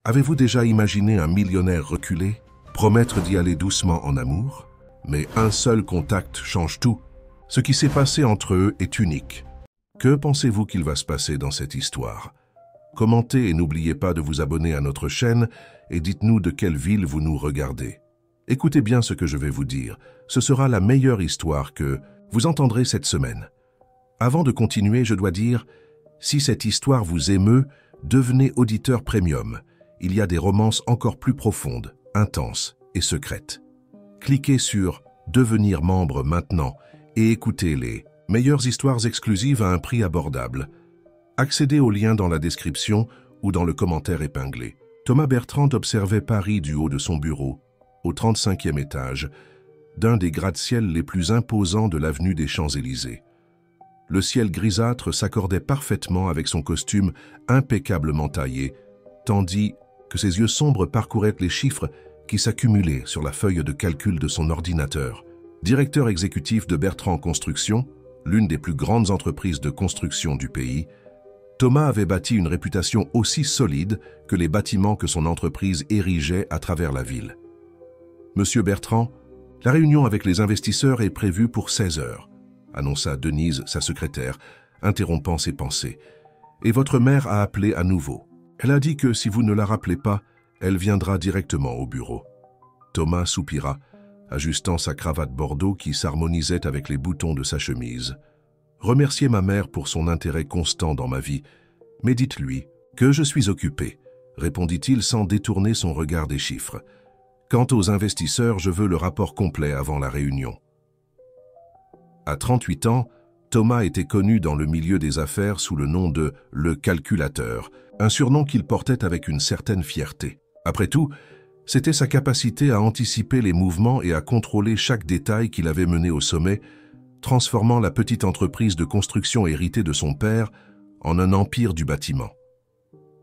Avez-vous déjà imaginé un millionnaire reculé, promettre d'y aller doucement en amour? Mais un seul contact change tout. Ce qui s'est passé entre eux est unique. Que pensez-vous qu'il va se passer dans cette histoire? Commentez et n'oubliez pas de vous abonner à notre chaîne et dites-nous de quelle ville vous nous regardez. Écoutez bien ce que je vais vous dire. Ce sera la meilleure histoire que vous entendrez cette semaine. Avant de continuer, je dois dire, si cette histoire vous émeut, devenez auditeur premium. Il y a des romances encore plus profondes, intenses et secrètes. Cliquez sur « Devenir membre maintenant » et écoutez les meilleures histoires exclusives à un prix abordable. Accédez au lien dans la description ou dans le commentaire épinglé. Thomas Bertrand observait Paris du haut de son bureau, au 35e étage, d'un des gratte-ciel les plus imposants de l'avenue des Champs-Élysées. Le ciel grisâtre s'accordait parfaitement avec son costume impeccablement taillé, tandis que ses yeux sombres parcouraient les chiffres qui s'accumulaient sur la feuille de calcul de son ordinateur. Directeur exécutif de Bertrand Construction, l'une des plus grandes entreprises de construction du pays, Thomas avait bâti une réputation aussi solide que les bâtiments que son entreprise érigeait à travers la ville. Monsieur Bertrand, la réunion avec les investisseurs est prévue pour 16 heures, annonça Denise, sa secrétaire, interrompant ses pensées. Et votre mère a appelé à nouveau. Elle a dit que si vous ne la rappelez pas, elle viendra directement au bureau. Thomas soupira, ajustant sa cravate bordeaux qui s'harmonisait avec les boutons de sa chemise. Remerciez ma mère pour son intérêt constant dans ma vie, mais dites-lui que je suis occupé, répondit-il sans détourner son regard des chiffres. Quant aux investisseurs, je veux le rapport complet avant la réunion. À 38 ans, Thomas était connu dans le milieu des affaires sous le nom de « le calculateur », un surnom qu'il portait avec une certaine fierté. Après tout, c'était sa capacité à anticiper les mouvements et à contrôler chaque détail qu'il avait mené au sommet, transformant la petite entreprise de construction héritée de son père en un empire du bâtiment.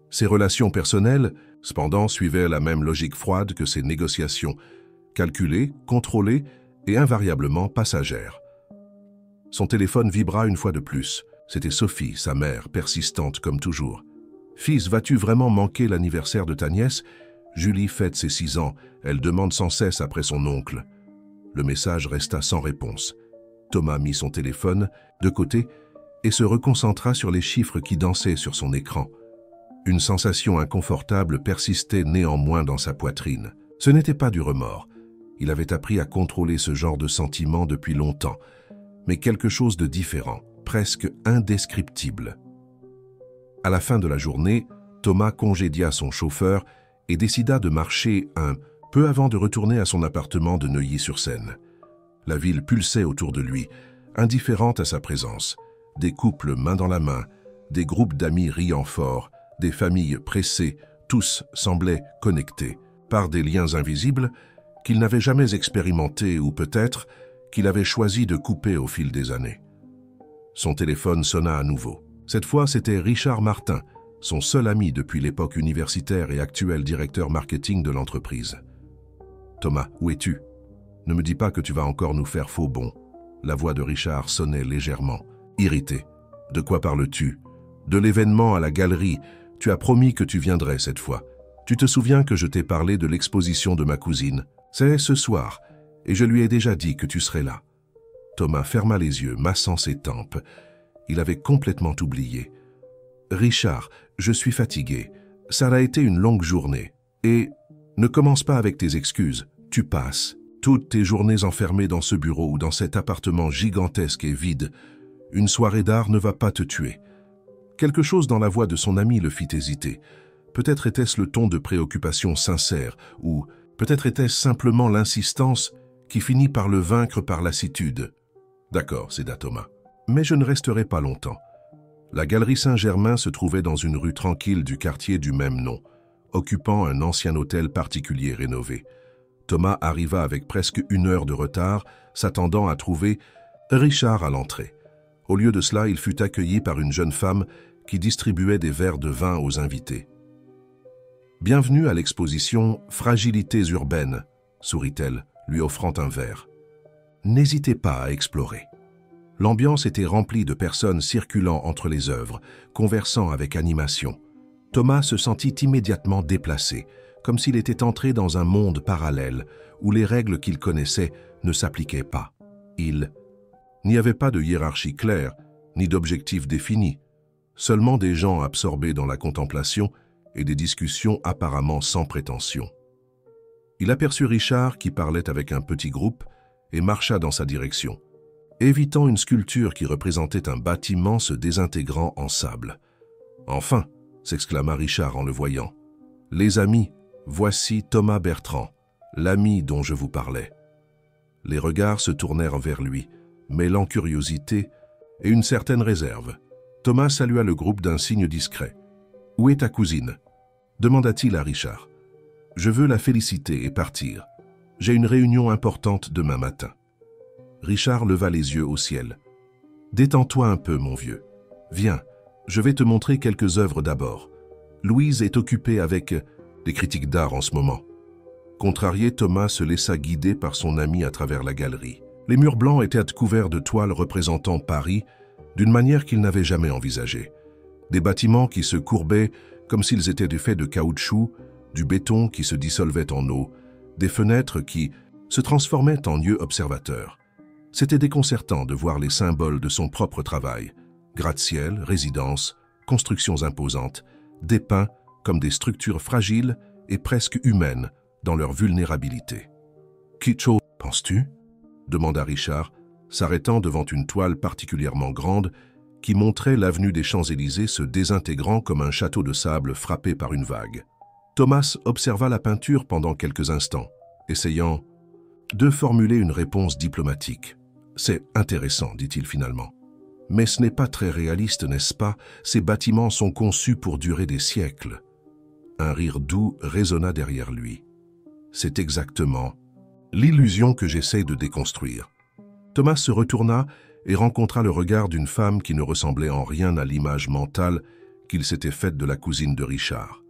Ses relations personnelles, cependant, suivaient la même logique froide que ses négociations, calculées, contrôlées et invariablement passagères. Son téléphone vibra une fois de plus. C'était Sophie, sa mère, persistante comme toujours. « Fils, vas-tu vraiment manquer l'anniversaire de ta nièce? Julie fête ses 6 ans. Elle demande sans cesse après son oncle. » Le message resta sans réponse. Thomas mit son téléphone de côté et se reconcentra sur les chiffres qui dansaient sur son écran. Une sensation inconfortable persistait néanmoins dans sa poitrine. Ce n'était pas du remords. Il avait appris à contrôler ce genre de sentiment depuis longtemps, mais quelque chose de différent, presque indescriptible. À la fin de la journée, Thomas congédia son chauffeur et décida de marcher un peu avant de retourner à son appartement de Neuilly-sur-Seine. La ville pulsait autour de lui, indifférente à sa présence. Des couples main dans la main, des groupes d'amis riant fort, des familles pressées, tous semblaient connectés par des liens invisibles qu'il n'avait jamais expérimentés ou peut-être qu'il avait choisi de couper au fil des années. Son téléphone sonna à nouveau. Cette fois, c'était Richard Martin, son seul ami depuis l'époque universitaire et actuel directeur marketing de l'entreprise. « Thomas, où es-tu? Ne me dis pas que tu vas encore nous faire faux bond. » La voix de Richard sonnait légèrement, irrité. « De quoi parles-tu? De l'événement à la galerie. Tu as promis que tu viendrais cette fois. Tu te souviens que je t'ai parlé de l'exposition de ma cousine? C'est ce soir, et je lui ai déjà dit que tu serais là. » Thomas ferma les yeux, massant ses tempes. Il avait complètement oublié. « Richard, je suis fatigué. Ça a été une longue journée. Et ne commence pas avec tes excuses. Tu passes. Toutes tes journées enfermées dans ce bureau ou dans cet appartement gigantesque et vide. Une soirée d'art ne va pas te tuer. » Quelque chose dans la voix de son ami le fit hésiter. Peut-être était-ce le ton de préoccupation sincère, ou peut-être était-ce simplement l'insistance qui finit par le vaincre par lassitude. « D'accord, céda Thomas. Mais je ne resterai pas longtemps. » La galerie Saint-Germain se trouvait dans une rue tranquille du quartier du même nom, occupant un ancien hôtel particulier rénové. Thomas arriva avec presque 1 heure de retard, s'attendant à trouver Richard à l'entrée. Au lieu de cela, il fut accueilli par une jeune femme qui distribuait des verres de vin aux invités. « Bienvenue à l'exposition « Fragilités urbaines », sourit-elle, lui offrant un verre. « N'hésitez pas à explorer. » L'ambiance était remplie de personnes circulant entre les œuvres, conversant avec animation. Thomas se sentit immédiatement déplacé, comme s'il était entré dans un monde parallèle où les règles qu'il connaissait ne s'appliquaient pas. Il n'y avait pas de hiérarchie claire, ni d'objectifs définis, seulement des gens absorbés dans la contemplation et des discussions apparemment sans prétention. Il aperçut Richard qui parlait avec un petit groupe et marcha dans sa direction, évitant une sculpture qui représentait un bâtiment se désintégrant en sable. « Enfin !» s'exclama Richard en le voyant. « Les amis, voici Thomas Bertrand, l'ami dont je vous parlais. » Les regards se tournèrent vers lui, mêlant curiosité et une certaine réserve. Thomas salua le groupe d'un signe discret. « Où est ta cousine ?» demanda-t-il à Richard. « Je veux la féliciter et partir. J'ai une réunion importante demain matin. » Richard leva les yeux au ciel. « Détends-toi un peu, mon vieux. Viens, je vais te montrer quelques œuvres d'abord. Louise est occupée avec des critiques d'art en ce moment. » Contrarié, Thomas se laissa guider par son ami à travers la galerie. Les murs blancs étaient couverts de toiles représentant Paris d'une manière qu'il n'avait jamais envisagée. Des bâtiments qui se courbaient comme s'ils étaient des faits de caoutchouc, du béton qui se dissolvait en eau, des fenêtres qui se transformaient en lieux observateurs. C'était déconcertant de voir les symboles de son propre travail, gratte-ciel, résidences, constructions imposantes, dépeints comme des structures fragiles et presque humaines dans leur vulnérabilité. « Kitcho, penses-tu » demanda Richard, s'arrêtant devant une toile particulièrement grande qui montrait l'avenue des Champs-Élysées se désintégrant comme un château de sable frappé par une vague. Thomas observa la peinture pendant quelques instants, essayant de formuler une réponse diplomatique. « C'est intéressant, dit-il finalement. Mais ce n'est pas très réaliste, n'est-ce pas? Ces bâtiments sont conçus pour durer des siècles. » Un rire doux résonna derrière lui. « C'est exactement l'illusion que j'essaie de déconstruire. » Thomas se retourna et rencontra le regard d'une femme qui ne ressemblait en rien à l'image mentale qu'il s'était faite de la cousine de Richard.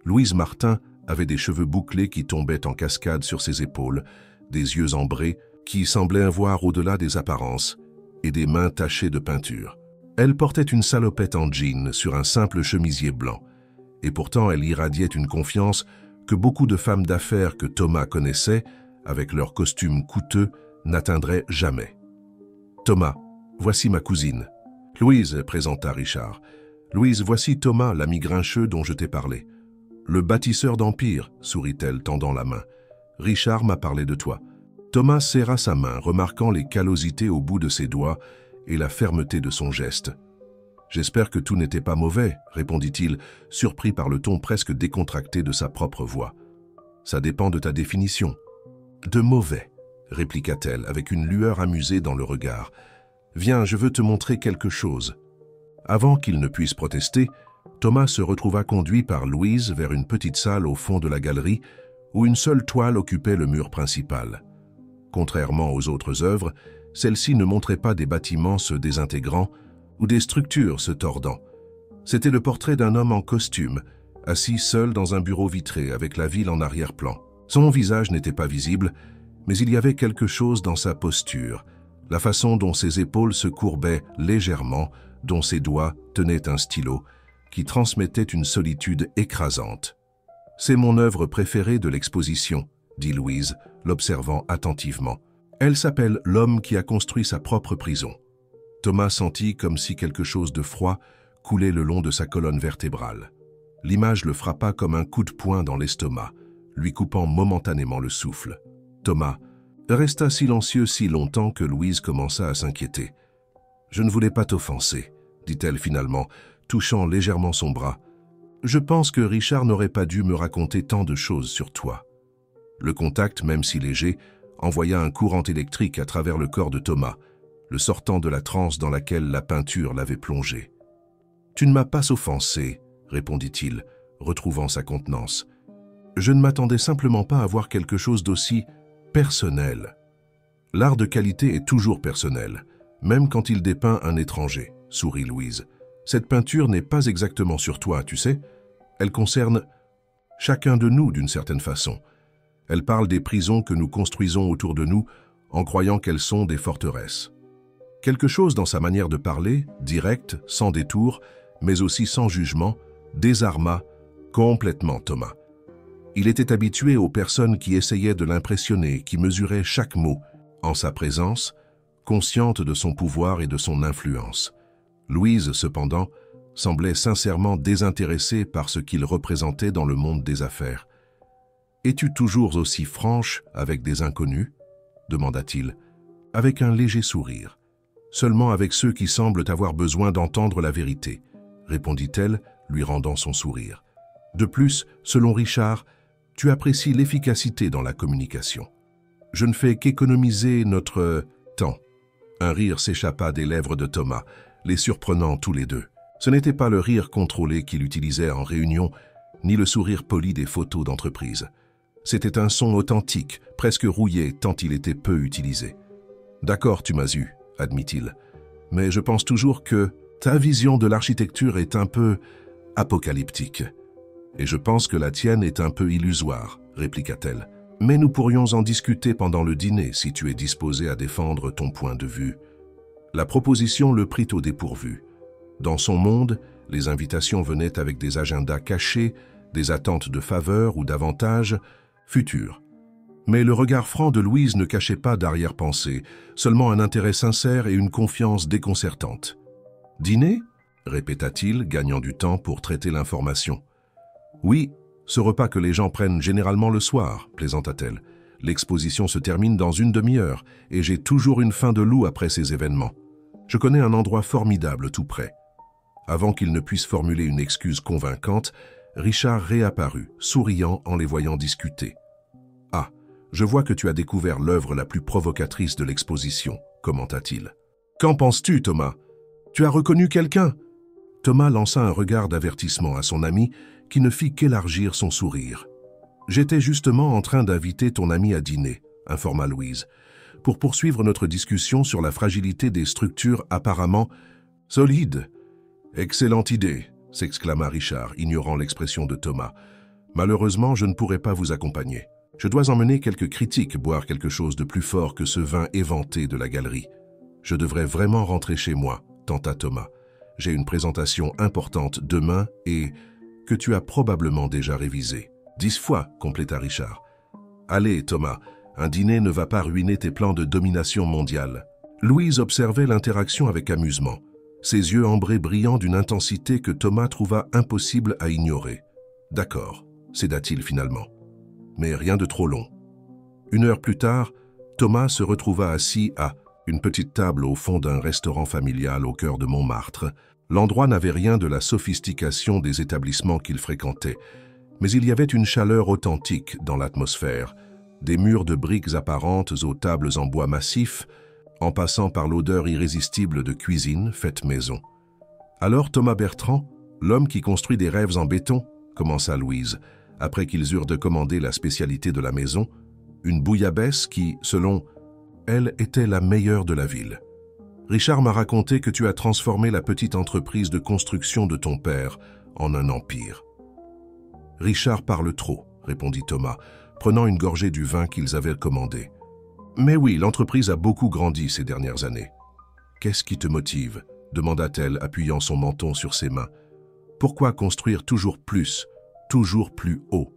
Louise Martin avait des cheveux bouclés qui tombaient en cascade sur ses épaules, des yeux ambrés qui semblaient voir au-delà des apparences, et des mains tachées de peinture. Elle portait une salopette en jean sur un simple chemisier blanc, et pourtant elle irradiait une confiance que beaucoup de femmes d'affaires que Thomas connaissait, avec leurs costumes coûteux, n'atteindraient jamais. « Thomas, voici ma cousine. » Louise, présenta Richard. « Louise, voici Thomas, l'ami grincheux dont je t'ai parlé. »« Le bâtisseur d'empire, » sourit-elle, tendant la main. « Richard m'a parlé de toi. » Thomas serra sa main, remarquant les callosités au bout de ses doigts et la fermeté de son geste. « J'espère que tout n'était pas mauvais, » répondit-il, surpris par le ton presque décontracté de sa propre voix. « Ça dépend de ta définition. »« De mauvais, » répliqua-t-elle avec une lueur amusée dans le regard. « Viens, je veux te montrer quelque chose. » Avant qu'il ne puisse protester, Thomas se retrouva conduit par Louise vers une petite salle au fond de la galerie où une seule toile occupait le mur principal. Contrairement aux autres œuvres, celle-ci ne montrait pas des bâtiments se désintégrant ou des structures se tordant. C'était le portrait d'un homme en costume, assis seul dans un bureau vitré avec la ville en arrière-plan. Son visage n'était pas visible, mais il y avait quelque chose dans sa posture, la façon dont ses épaules se courbaient légèrement, dont ses doigts tenaient un stylo, qui transmettait une solitude écrasante. « C'est mon œuvre préférée de l'exposition, » dit Louise, l'observant attentivement. « Elle s'appelle « L'homme qui a construit sa propre prison ». Thomas sentit comme si quelque chose de froid coulait le long de sa colonne vertébrale. L'image le frappa comme un coup de poing dans l'estomac, lui coupant momentanément le souffle. Thomas resta silencieux si longtemps que Louise commença à s'inquiéter. « Je ne voulais pas t'offenser, » dit-elle finalement, touchant légèrement son bras. « Je pense que Richard n'aurait pas dû me raconter tant de choses sur toi. » Le contact, même si léger, envoya un courant électrique à travers le corps de Thomas, le sortant de la transe dans laquelle la peinture l'avait plongé. « Tu ne m'as pas offensé, » répondit-il, retrouvant sa contenance. « Je ne m'attendais simplement pas à voir quelque chose d'aussi personnel. L'art de qualité est toujours personnel, même quand il dépeint un étranger, » sourit Louise. « Cette peinture n'est pas exactement sur toi, tu sais. Elle concerne chacun de nous d'une certaine façon. Elle parle des prisons que nous construisons autour de nous en croyant qu'elles sont des forteresses. » Quelque chose dans sa manière de parler, directe, sans détour, mais aussi sans jugement, désarma complètement Thomas. Il était habitué aux personnes qui essayaient de l'impressionner, qui mesuraient chaque mot en sa présence, consciente de son pouvoir et de son influence. Louise, cependant, semblait sincèrement désintéressée par ce qu'il représentait dans le monde des affaires. « Es-tu toujours aussi franche avec des inconnus ?» demanda-t-il, avec un léger sourire. « Seulement avec ceux qui semblent avoir besoin d'entendre la vérité, » répondit-elle, lui rendant son sourire. « De plus, selon Richard, tu apprécies l'efficacité dans la communication. Je ne fais qu'économiser notre temps. » Un rire s'échappa des lèvres de Thomas, les surprenant tous les deux. Ce n'était pas le rire contrôlé qu'il utilisait en réunion, ni le sourire poli des photos d'entreprise. C'était un son authentique, presque rouillé tant il était peu utilisé. « D'accord, tu m'as eu, » admit-il, « mais je pense toujours que ta vision de l'architecture est un peu apocalyptique. Et je pense que la tienne est un peu illusoire, » répliqua-t-elle. « Mais nous pourrions en discuter pendant le dîner si tu es disposé à défendre ton point de vue. » La proposition le prit au dépourvu. Dans son monde, les invitations venaient avec des agendas cachés, des attentes de faveur ou d'avantages futurs. Mais le regard franc de Louise ne cachait pas d'arrière-pensée, seulement un intérêt sincère et une confiance déconcertante. « Dîner » répéta-t-il, gagnant du temps pour traiter l'information. « Oui, ce repas que les gens prennent généralement le soir, » plaisanta-t-elle. « L'exposition se termine dans une demi-heure et j'ai toujours une faim de loup après ces événements. Je connais un endroit formidable tout près. » Avant qu'il ne puisse formuler une excuse convaincante, Richard réapparut, souriant en les voyant discuter. « Ah, je vois que tu as découvert l'œuvre la plus provocatrice de l'exposition, » commenta-t-il. « Qu'en penses-tu, Thomas? Tu as reconnu quelqu'un ?» Thomas lança un regard d'avertissement à son ami qui ne fit qu'élargir son sourire. « J'étais justement en train d'inviter ton ami à dîner, » informa Louise, « pour poursuivre notre discussion sur la fragilité des structures apparemment solides. » « Excellente idée !» s'exclama Richard, ignorant l'expression de Thomas. « Malheureusement, je ne pourrai pas vous accompagner. Je dois emmener quelques critiques boire quelque chose de plus fort que ce vin éventé de la galerie. Je devrais vraiment rentrer chez moi, » tenta Thomas. « J'ai une présentation importante demain et que tu as probablement déjà révisée. 10 fois, compléta Richard. « Allez, Thomas, un dîner ne va pas ruiner tes plans de domination mondiale. » Louise observait l'interaction avec amusement, ses yeux ambrés brillant d'une intensité que Thomas trouva impossible à ignorer. « D'accord, » céda-t-il finalement. « Mais rien de trop long. » 1 heure plus tard, Thomas se retrouva assis à une petite table au fond d'un restaurant familial au cœur de Montmartre. L'endroit n'avait rien de la sophistication des établissements qu'il fréquentait, mais il y avait une chaleur authentique dans l'atmosphère, des murs de briques apparentes aux tables en bois massif, en passant par l'odeur irrésistible de cuisine faite maison. Alors Thomas Bertrand, l'homme qui construit des rêves en béton, commença Louise, après qu'ils eurent de commander la spécialité de la maison, une bouillabaisse qui, selon elle, était la meilleure de la ville. Richard m'a raconté que tu as transformé la petite entreprise de construction de ton père en un empire. Richard parle trop, répondit Thomas, prenant une gorgée du vin qu'ils avaient commandé. Mais oui, l'entreprise a beaucoup grandi ces dernières années. Qu'est-ce qui te motive? Demanda-t-elle, appuyant son menton sur ses mains. Pourquoi construire toujours plus haut?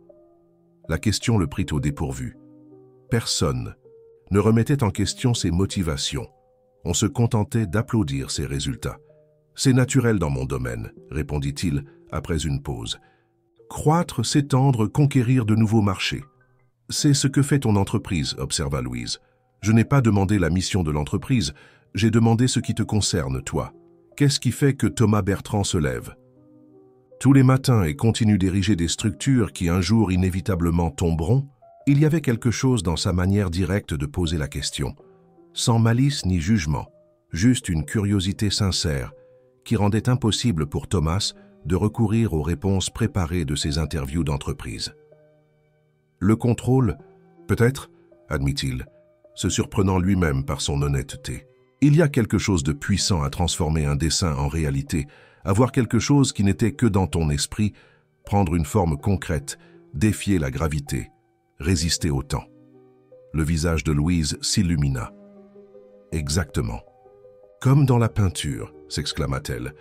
La question le prit au dépourvu. Personne ne remettait en question ses motivations. On se contentait d'applaudir ses résultats. C'est naturel dans mon domaine, répondit-il après une pause. Croître, s'étendre, conquérir de nouveaux marchés. C'est ce que fait ton entreprise, observa Louise. Je n'ai pas demandé la mission de l'entreprise, j'ai demandé ce qui te concerne, toi. Qu'est-ce qui fait que Thomas Bertrand se lève? Tous les matins et continue d'ériger des structures qui un jour inévitablement tomberont, il y avait quelque chose dans sa manière directe de poser la question, sans malice ni jugement, juste une curiosité sincère qui rendait impossible pour Thomas de recourir aux réponses préparées de ses interviews d'entreprise. Le contrôle, peut-être, admit-il, se surprenant lui-même par son honnêteté. Il y a quelque chose de puissant à transformer un dessin en réalité, avoir quelque chose qui n'était que dans ton esprit, prendre une forme concrète, défier la gravité, résister au temps. Le visage de Louise s'illumina. Exactement. Comme dans la peinture, s'exclama-t-elle.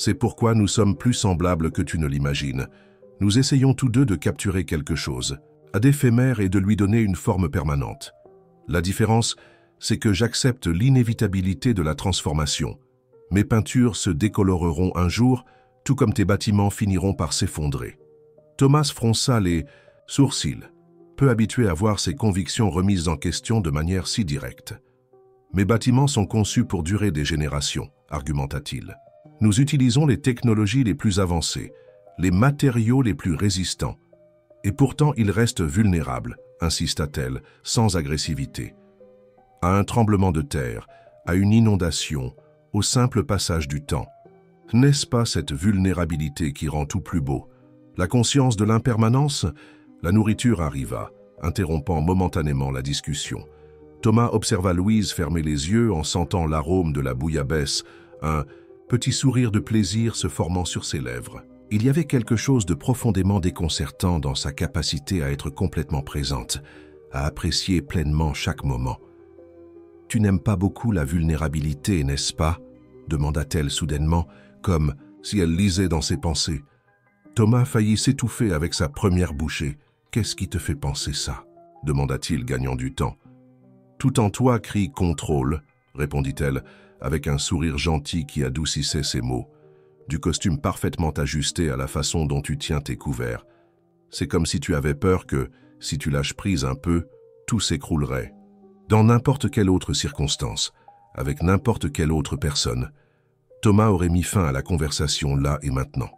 C'est pourquoi nous sommes plus semblables que tu ne l'imagines. Nous essayons tous deux de capturer quelque chose, d'éphémère et de lui donner une forme permanente. La différence, c'est que j'accepte l'inévitabilité de la transformation. Mes peintures se décoloreront un jour, tout comme tes bâtiments finiront par s'effondrer. Thomas fronça les sourcils, peu habitué à voir ses convictions remises en question de manière si directe. Mes bâtiments sont conçus pour durer des générations, argumenta-t-il. Nous utilisons les technologies les plus avancées, les matériaux les plus résistants. Et pourtant, ils restent vulnérables, insista-t-elle, sans agressivité. À un tremblement de terre, à une inondation, au simple passage du temps. N'est-ce pas cette vulnérabilité qui rend tout plus beau? La conscience de l'impermanence? La nourriture arriva, interrompant momentanément la discussion. Thomas observa Louise fermer les yeux en sentant l'arôme de la bouillabaisse, un petit sourire de plaisir se formant sur ses lèvres. Il y avait quelque chose de profondément déconcertant dans sa capacité à être complètement présente, à apprécier pleinement chaque moment. « Tu n'aimes pas beaucoup la vulnérabilité, n'est-ce pas ?» demanda-t-elle soudainement, comme si elle lisait dans ses pensées. Thomas faillit s'étouffer avec sa première bouchée. « Qu'est-ce qui te fait penser ça ?» demanda-t-il, gagnant du temps. « Tout en toi crie « contrôle », répondit-elle, avec un sourire gentil qui adoucissait ses mots. Du costume parfaitement ajusté à la façon dont tu tiens tes couverts. C'est comme si tu avais peur que, si tu lâches prise un peu, tout s'écroulerait. Dans n'importe quelle autre circonstance, avec n'importe quelle autre personne, Thomas aurait mis fin à la conversation là et maintenant.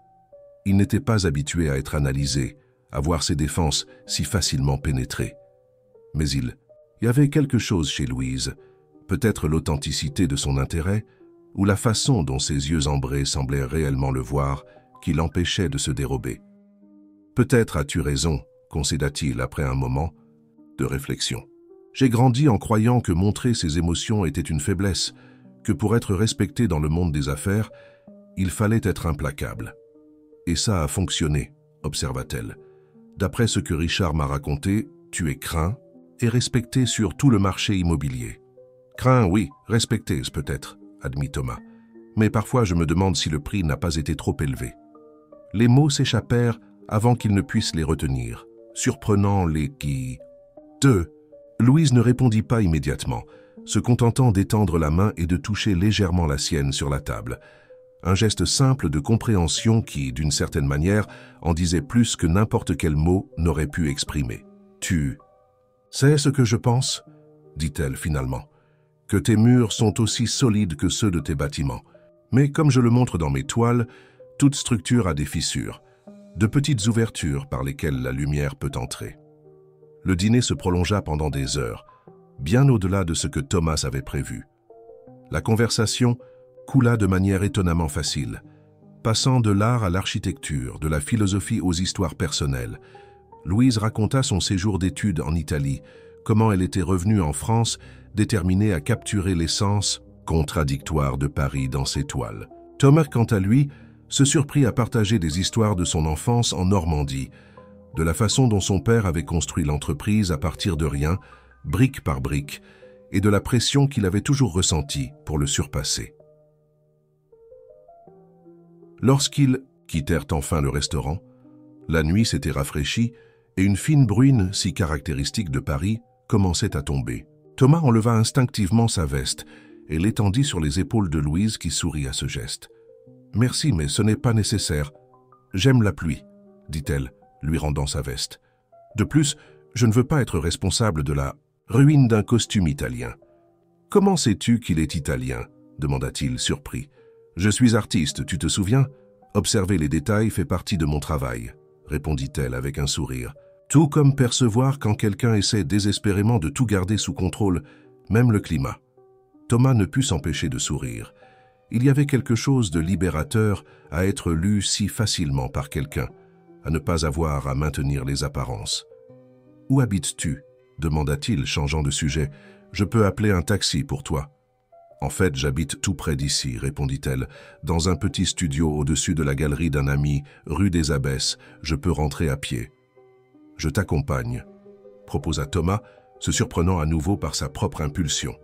Il n'était pas habitué à être analysé, à voir ses défenses si facilement pénétrées. Mais il y avait quelque chose chez Louise, peut-être l'authenticité de son intérêt, ou la façon dont ses yeux ambrés semblaient réellement le voir, qui l'empêchait de se dérober. « Peut-être as-tu raison », concéda-t-il après un moment de réflexion. « J'ai grandi en croyant que montrer ses émotions était une faiblesse, que pour être respecté dans le monde des affaires, il fallait être implacable. Et ça a fonctionné, observa-t-elle. D'après ce que Richard m'a raconté, tu es craint et respecté sur tout le marché immobilier. Craint, oui, respecté peut-être, admit Thomas. Mais parfois je me demande si le prix n'a pas été trop élevé. Les mots s'échappèrent avant qu'il ne puisse les retenir, surprenant les qui... Louise ne répondit pas immédiatement, se contentant d'étendre la main et de toucher légèrement la sienne sur la table. Un geste simple de compréhension qui, d'une certaine manière, en disait plus que n'importe quel mot n'aurait pu exprimer. « Tu sais ce que je pense ?» dit-elle finalement. « Que tes murs sont aussi solides que ceux de tes bâtiments. Mais comme je le montre dans mes toiles, toute structure a des fissures, de petites ouvertures par lesquelles la lumière peut entrer. » Le dîner se prolongea pendant des heures, bien au-delà de ce que Thomas avait prévu. La conversation coula de manière étonnamment facile, passant de l'art à l'architecture, de la philosophie aux histoires personnelles. Louise raconta son séjour d'études en Italie, comment elle était revenue en France, déterminée à capturer l'essence contradictoire de Paris dans ses toiles. Thomas, quant à lui, se surprit à partager des histoires de son enfance en Normandie, de la façon dont son père avait construit l'entreprise à partir de rien, brique par brique, et de la pression qu'il avait toujours ressentie pour le surpasser. Lorsqu'ils quittèrent enfin le restaurant, la nuit s'était rafraîchie et une fine bruine si caractéristique de Paris commençait à tomber. Thomas enleva instinctivement sa veste et l'étendit sur les épaules de Louise qui sourit à ce geste. « Merci, mais ce n'est pas nécessaire. J'aime la pluie, » dit-elle, lui rendant sa veste. « De plus, je ne veux pas être responsable de la ruine d'un costume italien. »« Comment sais-tu qu'il est italien ?» demanda-t-il, surpris. « Je suis artiste, tu te souviens? Observer les détails fait partie de mon travail, » répondit-elle avec un sourire. Tout comme percevoir quand quelqu'un essaie désespérément de tout garder sous contrôle, même le climat. Thomas ne put s'empêcher de sourire. Il y avait quelque chose de libérateur à être lu si facilement par quelqu'un, à ne pas avoir à maintenir les apparences. « Où habites-tu » demanda-t-il, changeant de sujet. « Je peux appeler un taxi pour toi. » « En fait, j'habite tout près d'ici, » répondit-elle, « dans un petit studio au-dessus de la galerie d'un ami, rue des Abbesses. Je peux rentrer à pied. »« Je t'accompagne, » proposa Thomas, se surprenant à nouveau par sa propre impulsion.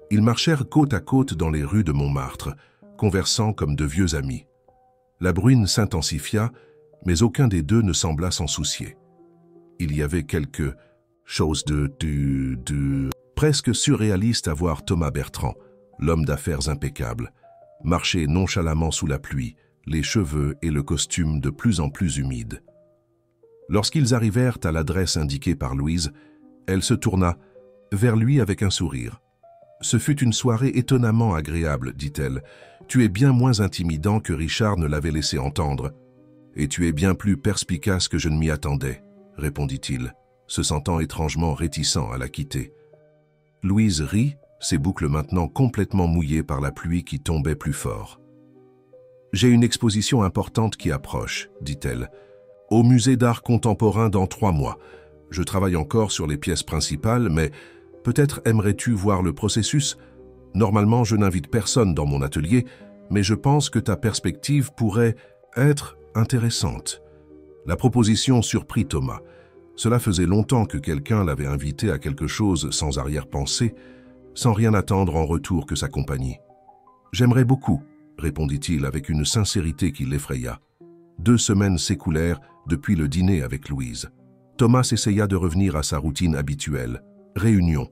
Ils marchèrent côte à côte dans les rues de Montmartre, conversant comme de vieux amis. La bruine s'intensifia, mais aucun des deux ne sembla s'en soucier. Il y avait quelque chose de presque surréaliste à voir Thomas Bertrand, l'homme d'affaires impeccable, marcher nonchalamment sous la pluie, les cheveux et le costume de plus en plus humides. Lorsqu'ils arrivèrent à l'adresse indiquée par Louise, elle se tourna vers lui avec un sourire. « Ce fut une soirée étonnamment agréable, dit-elle. Tu es bien moins intimidant que Richard ne l'avait laissé entendre. Et tu es bien plus perspicace que je ne m'y attendais, répondit-il, se sentant étrangement réticent à la quitter. Louise rit, ses boucles maintenant complètement mouillées par la pluie qui tombait plus fort. « J'ai une exposition importante qui approche, dit-elle, au musée d'art contemporain dans 3 mois. Je travaille encore sur les pièces principales, mais peut-être aimerais-tu voir le processus? Normalement, je n'invite personne dans mon atelier, mais je pense que ta perspective pourrait être intéressante. » La proposition surprit Thomas. Cela faisait longtemps que quelqu'un l'avait invité à quelque chose sans arrière-pensée, sans rien attendre en retour que sa compagnie. « J'aimerais beaucoup, » répondit-il avec une sincérité qui l'effraya. 2 semaines s'écoulèrent depuis le dîner avec Louise. Thomas essaya de revenir à sa routine habituelle. Réunion.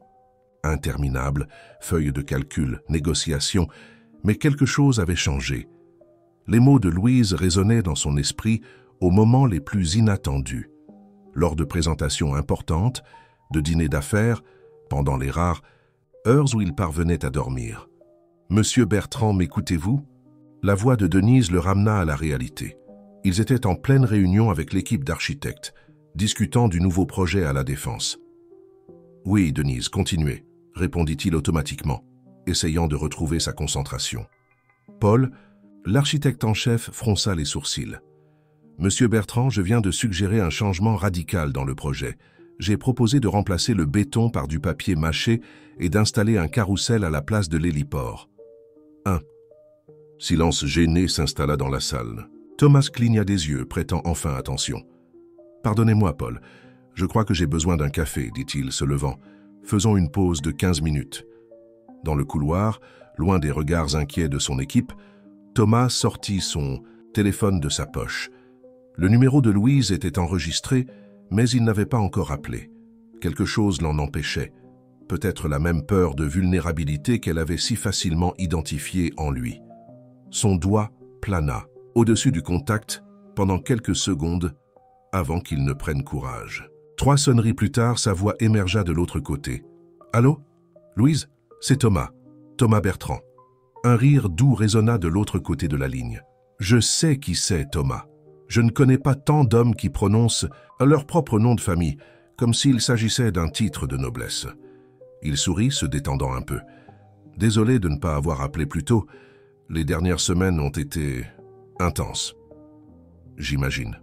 Interminable, feuilles de calcul, négociations, mais quelque chose avait changé. Les mots de Louise résonnaient dans son esprit aux moments les plus inattendus. Lors de présentations importantes, de dîners d'affaires, pendant les rares heures où il parvenait à dormir. « Monsieur Bertrand, m'écoutez-vous » La voix de Denise le ramena à la réalité. Ils étaient en pleine réunion avec l'équipe d'architectes, discutant du nouveau projet à la Défense. « Oui, Denise, continuez », répondit-il automatiquement, essayant de retrouver sa concentration. Paul, l'architecte en chef, fronça les sourcils. « Monsieur Bertrand, je viens de suggérer un changement radical dans le projet. J'ai proposé de remplacer le béton par du papier mâché et d'installer un carrousel à la place de l'héliport. » 1. Silence gêné s'installa dans la salle. Thomas cligna des yeux, prêtant enfin attention. « Pardonnez-moi, Paul. Je crois que j'ai besoin d'un café, dit-il, se levant. Faisons une pause de 15 minutes. » Dans le couloir, loin des regards inquiets de son équipe, Thomas sortit son téléphone de sa poche. Le numéro de Louise était enregistré, mais il n'avait pas encore appelé. Quelque chose l'en empêchait. Peut-être la même peur de vulnérabilité qu'elle avait si facilement identifiée en lui. Son doigt plana au-dessus du contact pendant quelques secondes avant qu'il ne prenne courage. 3 sonneries plus tard, sa voix émergea de l'autre côté. « Allô? Louise? C'est Thomas. Thomas Bertrand. » Un rire doux résonna de l'autre côté de la ligne. « Je sais qui c'est, Thomas. Je ne connais pas tant d'hommes qui prononcent leur propre nom de famille, comme s'il s'agissait d'un titre de noblesse. » Il sourit, se détendant un peu. « Désolé de ne pas avoir appelé plus tôt. Les dernières semaines ont été intenses. J'imagine. »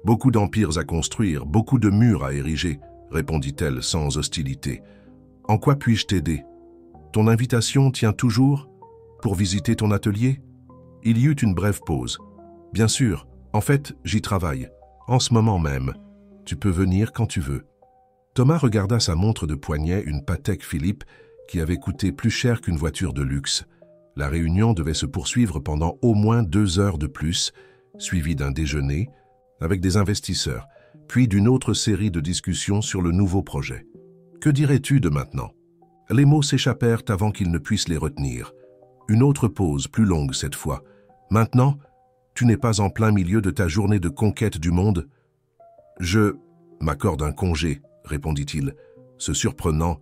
« Beaucoup d'empires à construire, beaucoup de murs à ériger, » répondit-elle sans hostilité. « En quoi puis-je t'aider? Ton invitation tient toujours pour visiter ton atelier ?» Il y eut une brève pause. « Bien sûr, en fait, j'y travaille. En ce moment même. Tu peux venir quand tu veux. » Thomas regarda sa montre de poignet, une Patek Philippe, qui avait coûté plus cher qu'une voiture de luxe. La réunion devait se poursuivre pendant au moins 2 heures de plus, suivie d'un déjeuner, avec des investisseurs, puis d'une autre série de discussions sur le nouveau projet. « Que dirais-tu de maintenant ?» Les mots s'échappèrent avant qu'il ne puisse les retenir. Une autre pause, plus longue cette fois. « Maintenant, tu n'es pas en plein milieu de ta journée de conquête du monde ?»« Je m'accorde un congé, » répondit-il, se surprenant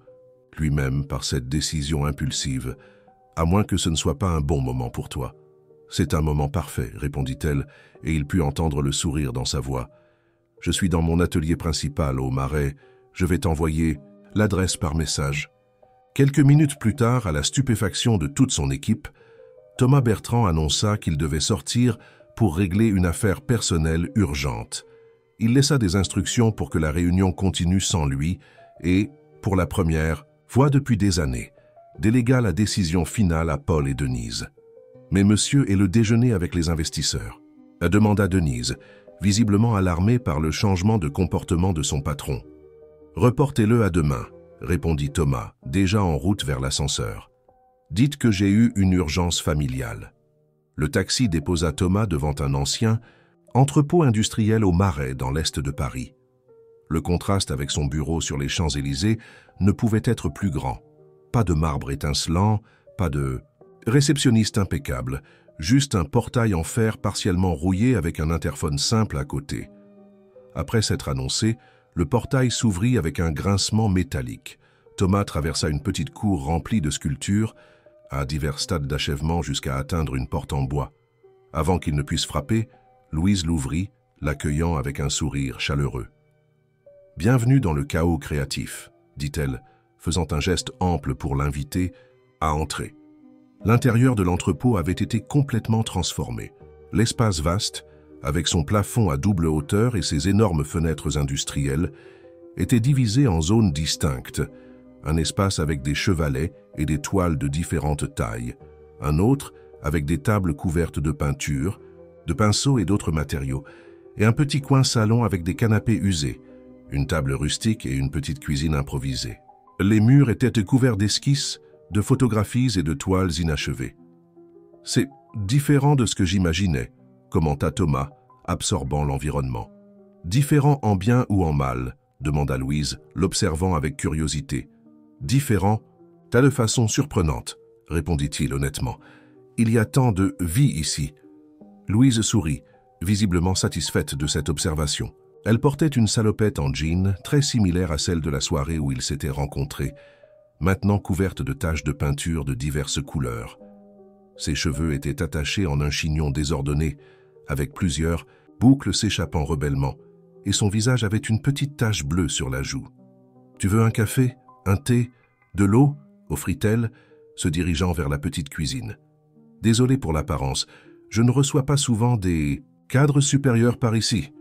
lui-même par cette décision impulsive, « à moins que ce ne soit pas un bon moment pour toi. » « C'est un moment parfait, » répondit-elle, et il put entendre le sourire dans sa voix. « Je suis dans mon atelier principal au Marais. Je vais t'envoyer l'adresse par message. » Quelques minutes plus tard, à la stupéfaction de toute son équipe, Thomas Bertrand annonça qu'il devait sortir pour régler une affaire personnelle urgente. Il laissa des instructions pour que la réunion continue sans lui et, pour la première fois depuis des années, délégua la décision finale à Paul et Denise. « Mais monsieur est le déjeuner avec les investisseurs ?» demanda Denise, visiblement alarmée par le changement de comportement de son patron. « Reportez-le à demain, » répondit Thomas, déjà en route vers l'ascenseur. « Dites que j'ai eu une urgence familiale. » Le taxi déposa Thomas devant un ancien entrepôt industriel au Marais, dans l'est de Paris. Le contraste avec son bureau sur les Champs-Élysées ne pouvait être plus grand. Pas de marbre étincelant, pas de réceptionniste impeccable, juste un portail en fer partiellement rouillé avec un interphone simple à côté. Après s'être annoncé, le portail s'ouvrit avec un grincement métallique. Thomas traversa une petite cour remplie de sculptures, à divers stades d'achèvement jusqu'à atteindre une porte en bois. Avant qu'il ne puisse frapper, Louise l'ouvrit, l'accueillant avec un sourire chaleureux. « Bienvenue dans le chaos créatif », dit-elle, faisant un geste ample pour l'inviter à entrer. L'intérieur de l'entrepôt avait été complètement transformé. L'espace vaste, avec son plafond à double hauteur et ses énormes fenêtres industrielles, était divisé en zones distinctes. Un espace avec des chevalets et des toiles de différentes tailles, un autre avec des tables couvertes de peinture, de pinceaux et d'autres matériaux, et un petit coin salon avec des canapés usés, une table rustique et une petite cuisine improvisée. Les murs étaient couverts d'esquisses, de photographies et de toiles inachevées. « C'est différent de ce que j'imaginais », commenta Thomas, absorbant l'environnement. « Différent en bien ou en mal ?» demanda Louise, l'observant avec curiosité. « Différent, t'as de façon surprenante », répondit-il honnêtement. « Il y a tant de vie ici. » Louise sourit, visiblement satisfaite de cette observation. Elle portait une salopette en jean, très similaire à celle de la soirée où ils s'étaient rencontrés, maintenant couverte de taches de peinture de diverses couleurs. Ses cheveux étaient attachés en un chignon désordonné, avec plusieurs boucles s'échappant rebellement, et son visage avait une petite tache bleue sur la joue. « Tu veux un café, un thé, de l'eau » offrit-elle, se dirigeant vers la petite cuisine. « Désolé pour l'apparence, je ne reçois pas souvent des cadres supérieurs par ici. »«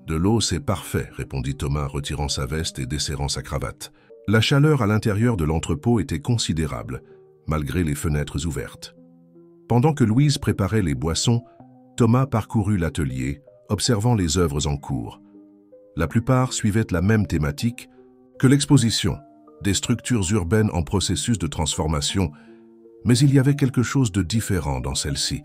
De l'eau, c'est parfait, » répondit Thomas, retirant sa veste et desserrant sa cravate. La chaleur à l'intérieur de l'entrepôt était considérable, malgré les fenêtres ouvertes. Pendant que Louise préparait les boissons, Thomas parcourut l'atelier, observant les œuvres en cours. La plupart suivaient la même thématique que l'exposition, des structures urbaines en processus de transformation, mais il y avait quelque chose de différent dans celle-ci,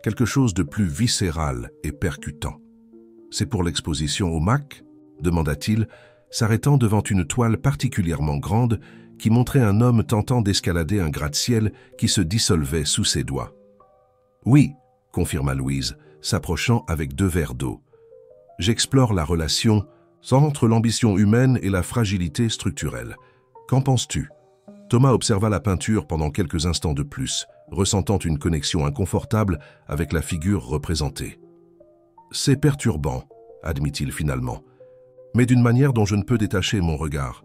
quelque chose de plus viscéral et percutant. « C'est pour l'exposition au MAC ?» demanda-t-il, s'arrêtant devant une toile particulièrement grande qui montrait un homme tentant d'escalader un gratte-ciel qui se dissolvait sous ses doigts. « Oui », confirma Louise, s'approchant avec 2 verres d'eau. « J'explore la relation entre l'ambition humaine et la fragilité structurelle. Qu'en penses-tu » Thomas observa la peinture pendant quelques instants de plus, ressentant une connexion inconfortable avec la figure représentée. « C'est perturbant, » admit-il finalement, « mais d'une manière dont je ne peux détacher mon regard. »«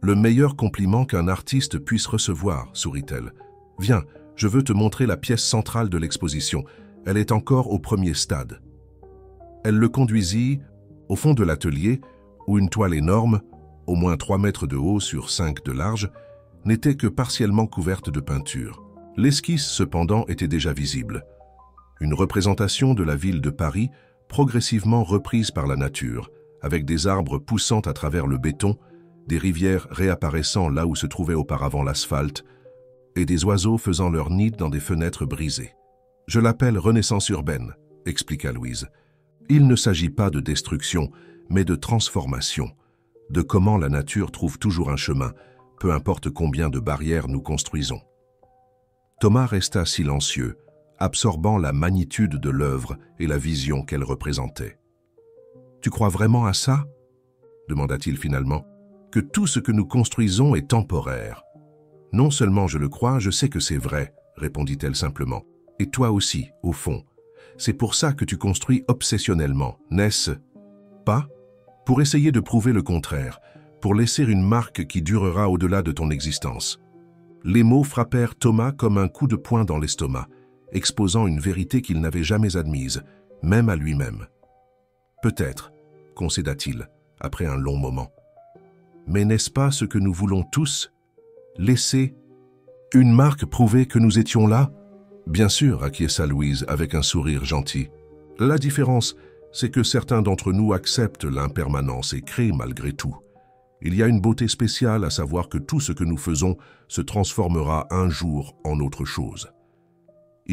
Le meilleur compliment qu'un artiste puisse recevoir, » sourit-elle. « Viens, je veux te montrer la pièce centrale de l'exposition. Elle est encore au premier stade. » Elle le conduisit au fond de l'atelier, où une toile énorme, au moins 3 mètres de haut sur 5 de large, n'était que partiellement couverte de peinture. L'esquisse, cependant, était déjà visible. Une représentation de la ville de Paris, progressivement reprise par la nature, avec des arbres poussant à travers le béton, des rivières réapparaissant là où se trouvait auparavant l'asphalte, et des oiseaux faisant leur nid dans des fenêtres brisées. « Je l'appelle Renaissance urbaine », expliqua Louise. « Il ne s'agit pas de destruction, mais de transformation, de comment la nature trouve toujours un chemin, peu importe combien de barrières nous construisons. » Thomas resta silencieux, absorbant la magnitude de l'œuvre et la vision qu'elle représentait. « Tu crois vraiment à ça ?» demanda-t-il finalement. « Que tout ce que nous construisons est temporaire. »« Non seulement je le crois, je sais que c'est vrai, » répondit-elle simplement. « Et toi aussi, au fond. C'est pour ça que tu construis obsessionnellement, n'est-ce pas? Pour essayer de prouver le contraire, pour laisser une marque qui durera au-delà de ton existence. » Les mots frappèrent Thomas comme un coup de poing dans l'estomac, exposant une vérité qu'il n'avait jamais admise, même à lui-même. « Peut-être, » concéda-t-il, après un long moment. « Mais n'est-ce pas ce que nous voulons tous? Laisser une marque prouver que nous étions là ?» « Bien sûr, » acquiesça Louise avec un sourire gentil. « La différence, c'est que certains d'entre nous acceptent l'impermanence et créent malgré tout. Il y a une beauté spéciale à savoir que tout ce que nous faisons se transformera un jour en autre chose.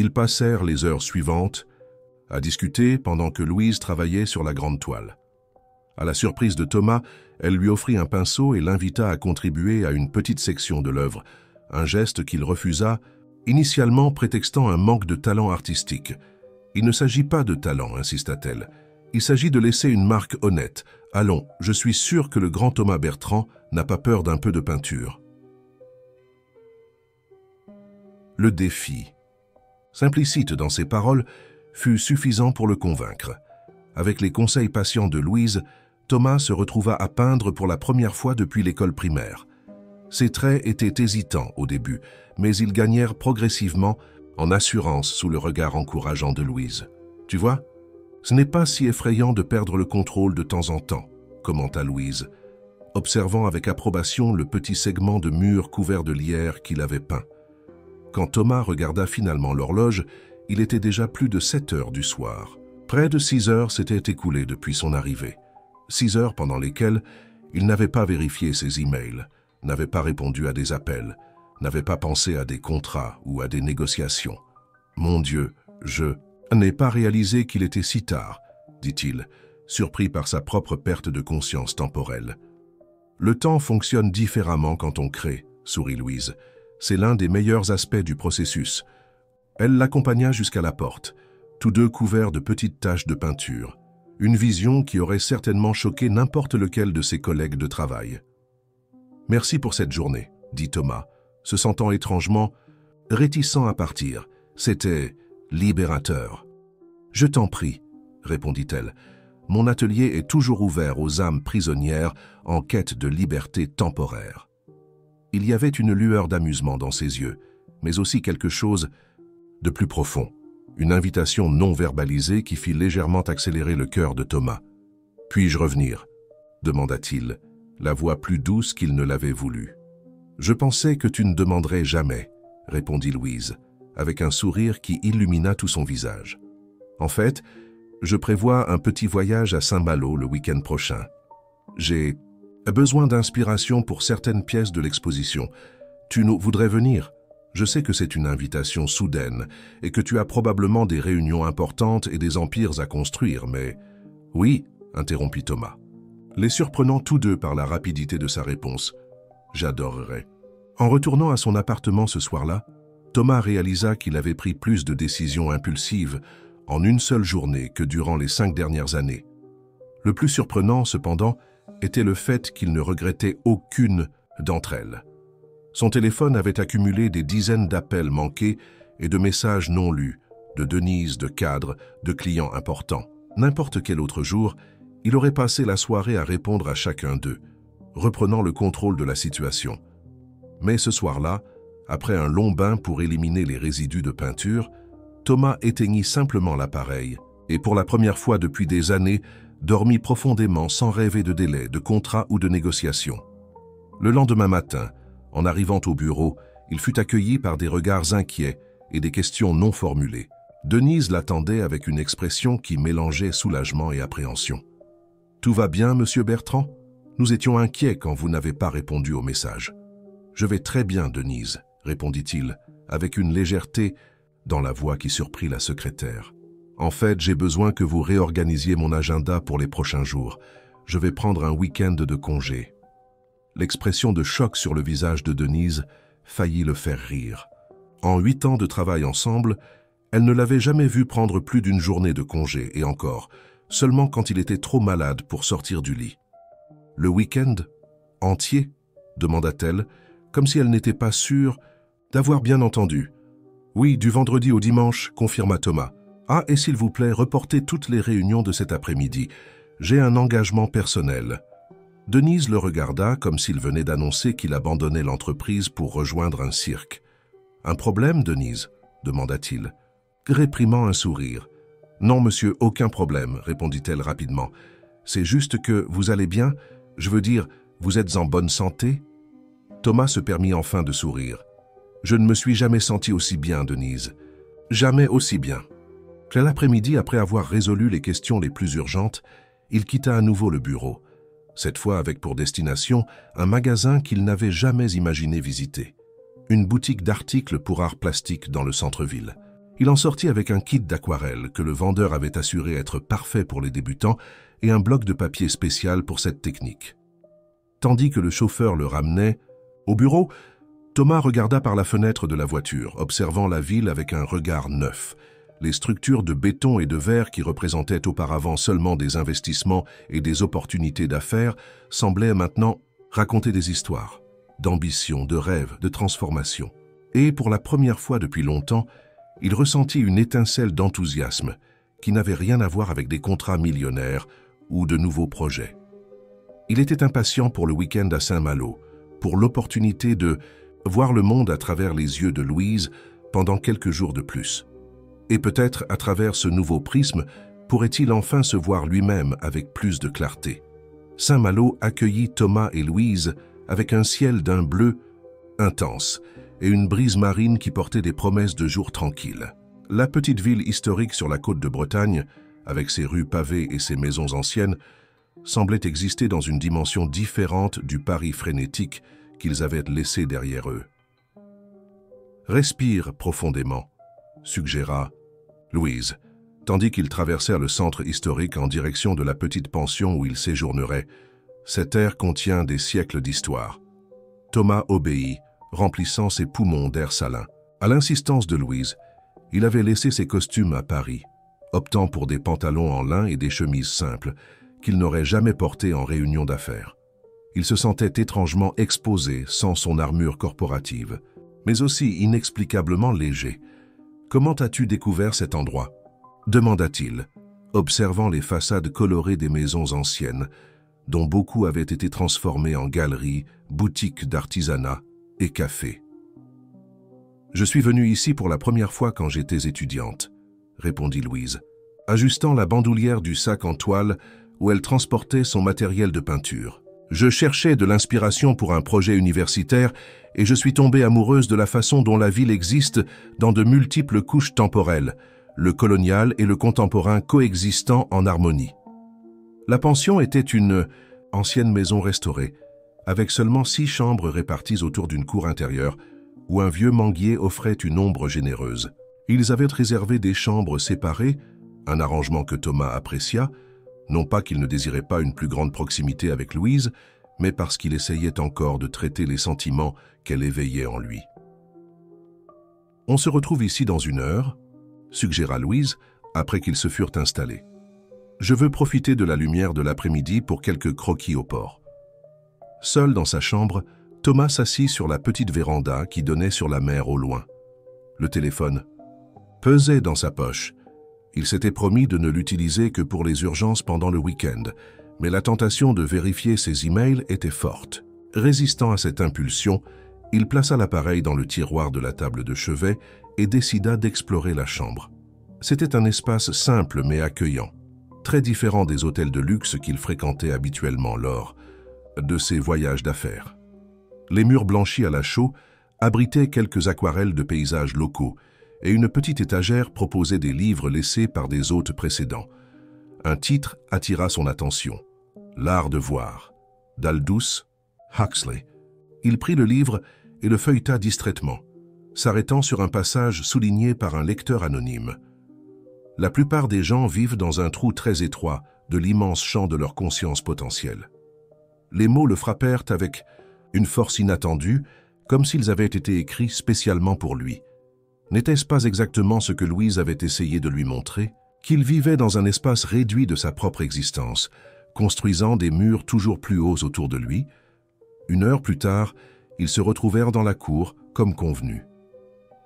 Ils passèrent les heures suivantes à discuter pendant que Louise travaillait sur la grande toile. À la surprise de Thomas, elle lui offrit un pinceau et l'invita à contribuer à une petite section de l'œuvre, un geste qu'il refusa, initialement prétextant un manque de talent artistique. « Il ne s'agit pas de talent, insista-t-elle. Il s'agit de laisser une marque honnête. Allons, je suis sûr que le grand Thomas Bertrand n'a pas peur d'un peu de peinture. » Le défi, simplicite dans ses paroles, fut suffisant pour le convaincre. Avec les conseils patients de Louise, Thomas se retrouva à peindre pour la première fois depuis l'école primaire. Ses traits étaient hésitants au début, mais ils gagnèrent progressivement en assurance sous le regard encourageant de Louise. « Tu vois, ce n'est pas si effrayant de perdre le contrôle de temps en temps, » commenta Louise, observant avec approbation le petit segment de mur couvert de lierre qu'il avait peint. Quand Thomas regarda finalement l'horloge, il était déjà plus de 7 heures du soir. Près de 6 heures s'étaient écoulées depuis son arrivée. 6 heures pendant lesquelles il n'avait pas vérifié ses emails, n'avait pas répondu à des appels, n'avait pas pensé à des contrats ou à des négociations. « Mon Dieu, je n'ai pas réalisé qu'il était si tard, » dit-il, surpris par sa propre perte de conscience temporelle. « Le temps fonctionne différemment quand on crée, » sourit Louise. « C'est l'un des meilleurs aspects du processus. » Elle l'accompagna jusqu'à la porte, tous deux couverts de petites taches de peinture. Une vision qui aurait certainement choqué n'importe lequel de ses collègues de travail. « Merci pour cette journée, » dit Thomas, se sentant étrangement réticent à partir. C'était libérateur. « Je t'en prie, » répondit-elle. « Mon atelier est toujours ouvert aux âmes prisonnières en quête de liberté temporaire. » Il y avait une lueur d'amusement dans ses yeux, mais aussi quelque chose de plus profond. Une invitation non verbalisée qui fit légèrement accélérer le cœur de Thomas. « Puis-je revenir ?» demanda-t-il, la voix plus douce qu'il ne l'avait voulu. « Je pensais que tu ne demanderais jamais, » répondit Louise, avec un sourire qui illumina tout son visage. « En fait, je prévois un petit voyage à Saint-Malo le week-end prochain. J'ai besoin d'inspiration pour certaines pièces de l'exposition. Tu nous voudrais venir ? Je sais que c'est une invitation soudaine et que tu as probablement des réunions importantes et des empires à construire, mais... » « Oui, » interrompit Thomas, les surprenant tous deux par la rapidité de sa réponse. « J'adorerais. » En retournant à son appartement ce soir-là, Thomas réalisa qu'il avait pris plus de décisions impulsives en une seule journée que durant les 5 dernières années. Le plus surprenant, cependant, était le fait qu'il ne regrettait aucune d'entre elles. Son téléphone avait accumulé des dizaines d'appels manqués et de messages non lus, de Denise, de cadres, de clients importants. N'importe quel autre jour, il aurait passé la soirée à répondre à chacun d'eux, reprenant le contrôle de la situation. Mais ce soir-là, après un long bain pour éliminer les résidus de peinture, Thomas éteignit simplement l'appareil et pour la première fois depuis des années, dormit profondément sans rêver de délai, de contrat ou de négociation. Le lendemain matin, en arrivant au bureau, il fut accueilli par des regards inquiets et des questions non formulées. Denise l'attendait avec une expression qui mélangeait soulagement et appréhension. « Tout va bien, monsieur Bertrand ? Nous étions inquiets quand vous n'avez pas répondu au message. »« Je vais très bien, Denise, » répondit-il, avec une légèreté dans la voix qui surprit la secrétaire. « En fait, j'ai besoin que vous réorganisiez mon agenda pour les prochains jours. Je vais prendre un week-end de congé. » L'expression de choc sur le visage de Denise faillit le faire rire. En 8 ans de travail ensemble, elle ne l'avait jamais vu prendre plus d'une journée de congé, et encore, seulement quand il était trop malade pour sortir du lit. « Le week-end entier ?» demanda-t-elle, comme si elle n'était pas sûre d'avoir bien entendu. « Oui, du vendredi au dimanche, » confirma Thomas. « Ah, et s'il vous plaît, reportez toutes les réunions de cet après-midi. J'ai un engagement personnel. » Denise le regarda comme s'il venait d'annoncer qu'il abandonnait l'entreprise pour rejoindre un cirque. « Un problème, Denise ?» demanda-t-il, réprimant un sourire. « Non, monsieur, aucun problème, » répondit-elle rapidement. « C'est juste que vous allez bien, je veux dire, vous êtes en bonne santé ?» Thomas se permit enfin de sourire. « Je ne me suis jamais senti aussi bien, Denise. Jamais aussi bien. » L'après-midi, après avoir résolu les questions les plus urgentes, il quitta à nouveau le bureau, cette fois avec pour destination un magasin qu'il n'avait jamais imaginé visiter. Une boutique d'articles pour arts plastiques dans le centre-ville. Il en sortit avec un kit d'aquarelle que le vendeur avait assuré être parfait pour les débutants et un bloc de papier spécial pour cette technique. Tandis que le chauffeur le ramenait au bureau, Thomas regarda par la fenêtre de la voiture, observant la ville avec un regard neuf. Les structures de béton et de verre qui représentaient auparavant seulement des investissements et des opportunités d'affaires semblaient maintenant raconter des histoires, d'ambition, de rêve, de transformation. Et pour la première fois depuis longtemps, il ressentit une étincelle d'enthousiasme qui n'avait rien à voir avec des contrats millionnaires ou de nouveaux projets. Il était impatient pour le week-end à Saint-Malo, pour l'opportunité de voir le monde à travers les yeux de Louise pendant quelques jours de plus. Et peut-être à travers ce nouveau prisme, pourrait-il enfin se voir lui-même avec plus de clarté. Saint-Malo accueillit Thomas et Louise avec un ciel d'un bleu intense et une brise marine qui portait des promesses de jours tranquilles. La petite ville historique sur la côte de Bretagne, avec ses rues pavées et ses maisons anciennes, semblait exister dans une dimension différente du Paris frénétique qu'ils avaient laissé derrière eux. « Respire profondément », suggéra Louise, tandis qu'ils traversèrent le centre historique en direction de la petite pension où ils séjourneraient. Cet air contient des siècles d'histoire. Thomas obéit, remplissant ses poumons d'air salin. À l'insistance de Louise, il avait laissé ses costumes à Paris, optant pour des pantalons en lin et des chemises simples qu'il n'aurait jamais portés en réunion d'affaires. Il se sentait étrangement exposé sans son armure corporative, mais aussi inexplicablement léger. « Comment as-tu découvert cet endroit ?» demanda-t-il, observant les façades colorées des maisons anciennes, dont beaucoup avaient été transformées en galeries, boutiques d'artisanat et cafés. « Je suis venue ici pour la première fois quand j'étais étudiante, » répondit Louise, ajustant la bandoulière du sac en toile où elle transportait son matériel de peinture. « Je cherchais de l'inspiration pour un projet universitaire et je suis tombée amoureuse de la façon dont la ville existe dans de multiples couches temporelles, le colonial et le contemporain coexistant en harmonie. » La pension était une ancienne maison restaurée, avec seulement 6 chambres réparties autour d'une cour intérieure, où un vieux manguier offrait une ombre généreuse. Ils avaient réservé des chambres séparées, un arrangement que Thomas apprécia, non pas qu'il ne désirait pas une plus grande proximité avec Louise, mais parce qu'il essayait encore de traiter les sentiments qu'elle éveillait en lui. « On se retrouve ici dans 1 heure, » suggéra Louise, après qu'ils se furent installés. « Je veux profiter de la lumière de l'après-midi pour quelques croquis au port. » Seul dans sa chambre, Thomas s'assit sur la petite véranda qui donnait sur la mer au loin. Le téléphone pesait dans sa poche. Il s'était promis de ne l'utiliser que pour les urgences pendant le week-end, mais la tentation de vérifier ses emails était forte. Résistant à cette impulsion, il plaça l'appareil dans le tiroir de la table de chevet et décida d'explorer la chambre. C'était un espace simple mais accueillant, très différent des hôtels de luxe qu'il fréquentait habituellement lors de ses voyages d'affaires. Les murs blanchis à la chaux abritaient quelques aquarelles de paysages locaux et une petite étagère proposait des livres laissés par des hôtes précédents. Un titre attira son attention, « L'art de voir » d'Aldous Huxley. Il prit le livre et le feuilleta distraitement, s'arrêtant sur un passage souligné par un lecteur anonyme. La plupart des gens vivent dans un trou très étroit de l'immense champ de leur conscience potentielle. Les mots le frappèrent avec une force inattendue, comme s'ils avaient été écrits spécialement pour lui. N'était-ce pas exactement ce que Louise avait essayé de lui montrer? Qu'il vivait dans un espace réduit de sa propre existence, construisant des murs toujours plus hauts autour de lui. 1 heure plus tard, ils se retrouvèrent dans la cour, comme convenu.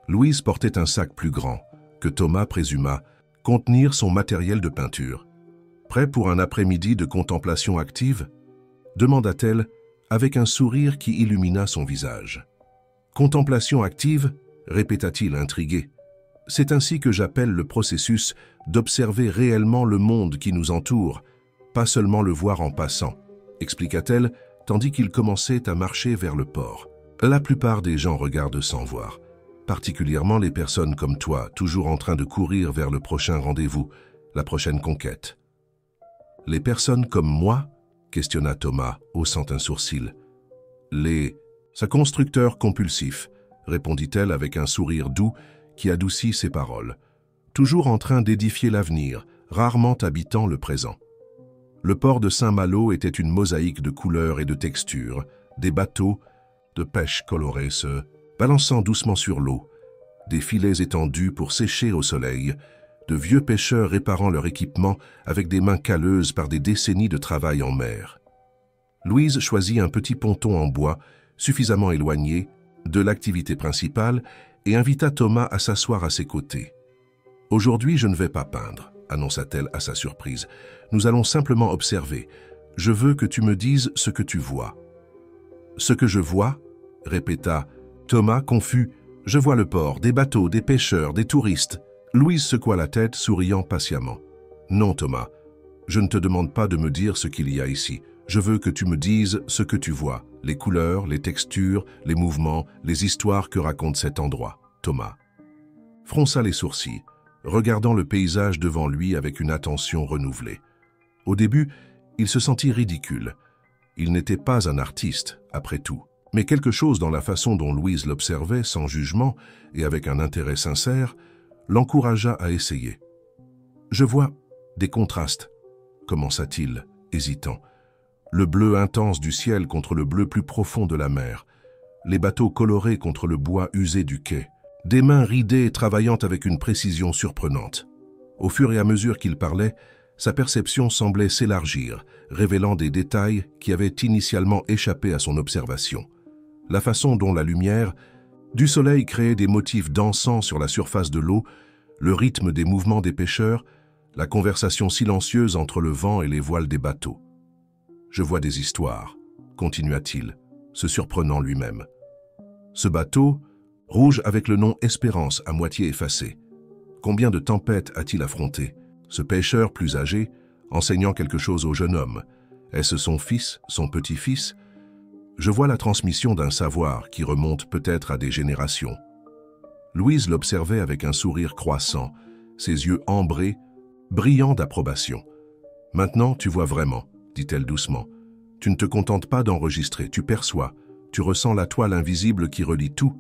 Louise portait un sac plus grand, que Thomas présuma contenir son matériel de peinture. « Prêt pour un après-midi de contemplation active ?» demanda-t-elle, avec un sourire qui illumina son visage. « Contemplation active ?» répéta-t-il intrigué. « C'est ainsi que j'appelle le processus d'observer réellement le monde qui nous entoure, pas seulement le voir en passant, » expliqua-t-elle, tandis qu'il commençait à marcher vers le port. « La plupart des gens regardent sans voir, particulièrement les personnes comme toi, toujours en train de courir vers le prochain rendez-vous, la prochaine conquête. »« Les personnes comme moi ?» questionna Thomas, haussant un sourcil. « Sa constructeur compulsif, répondit-elle avec un sourire doux qui adoucit ses paroles, toujours en train d'édifier l'avenir, rarement habitant le présent. Le port de Saint-Malo était une mosaïque de couleurs et de textures, des bateaux de pêche colorés se balançant doucement sur l'eau, des filets étendus pour sécher au soleil, de vieux pêcheurs réparant leur équipement avec des mains calleuses par des décennies de travail en mer. Louise choisit un petit ponton en bois, suffisamment éloigné de l'activité principale, et invita Thomas à s'asseoir à ses côtés. « Aujourd'hui, je ne vais pas peindre, » annonça-t-elle à sa surprise. « Nous allons simplement observer. Je veux que tu me dises ce que tu vois. »« Ce que je vois ?» répéta Thomas, confus. « Je vois le port, des bateaux, des pêcheurs, des touristes. » Louise secoua la tête, souriant patiemment. « Non, Thomas, je ne te demande pas de me dire ce qu'il y a ici. Je veux que tu me dises ce que tu vois, les couleurs, les textures, les mouvements, les histoires que raconte cet endroit. » Thomas fronça les sourcils, regardant le paysage devant lui avec une attention renouvelée. Au début, il se sentit ridicule. Il n'était pas un artiste, après tout. Mais quelque chose dans la façon dont Louise l'observait, sans jugement et avec un intérêt sincère, l'encouragea à essayer. « Je vois des contrastes, » commença-t-il, hésitant. Le bleu intense du ciel contre le bleu plus profond de la mer, les bateaux colorés contre le bois usé du quai, des mains ridées travaillant avec une précision surprenante. Au fur et à mesure qu'il parlait, sa perception semblait s'élargir, révélant des détails qui avaient initialement échappé à son observation. La façon dont la lumière du soleil créait des motifs dansants sur la surface de l'eau, le rythme des mouvements des pêcheurs, la conversation silencieuse entre le vent et les voiles des bateaux. « Je vois des histoires, » continua-t-il, se surprenant lui-même. Ce bateau, rouge avec le nom Espérance à moitié effacé. Combien de tempêtes a-t-il affronté? Ce pêcheur plus âgé, enseignant quelque chose au jeune homme. Est-ce son fils, son petit-fils? Je vois la transmission d'un savoir qui remonte peut-être à des générations. Louise l'observait avec un sourire croissant, ses yeux ambrés, brillants d'approbation. « Maintenant, tu vois vraiment, » dit-elle doucement. « Tu ne te contentes pas d'enregistrer, tu perçois, tu ressens la toile invisible qui relie tout. »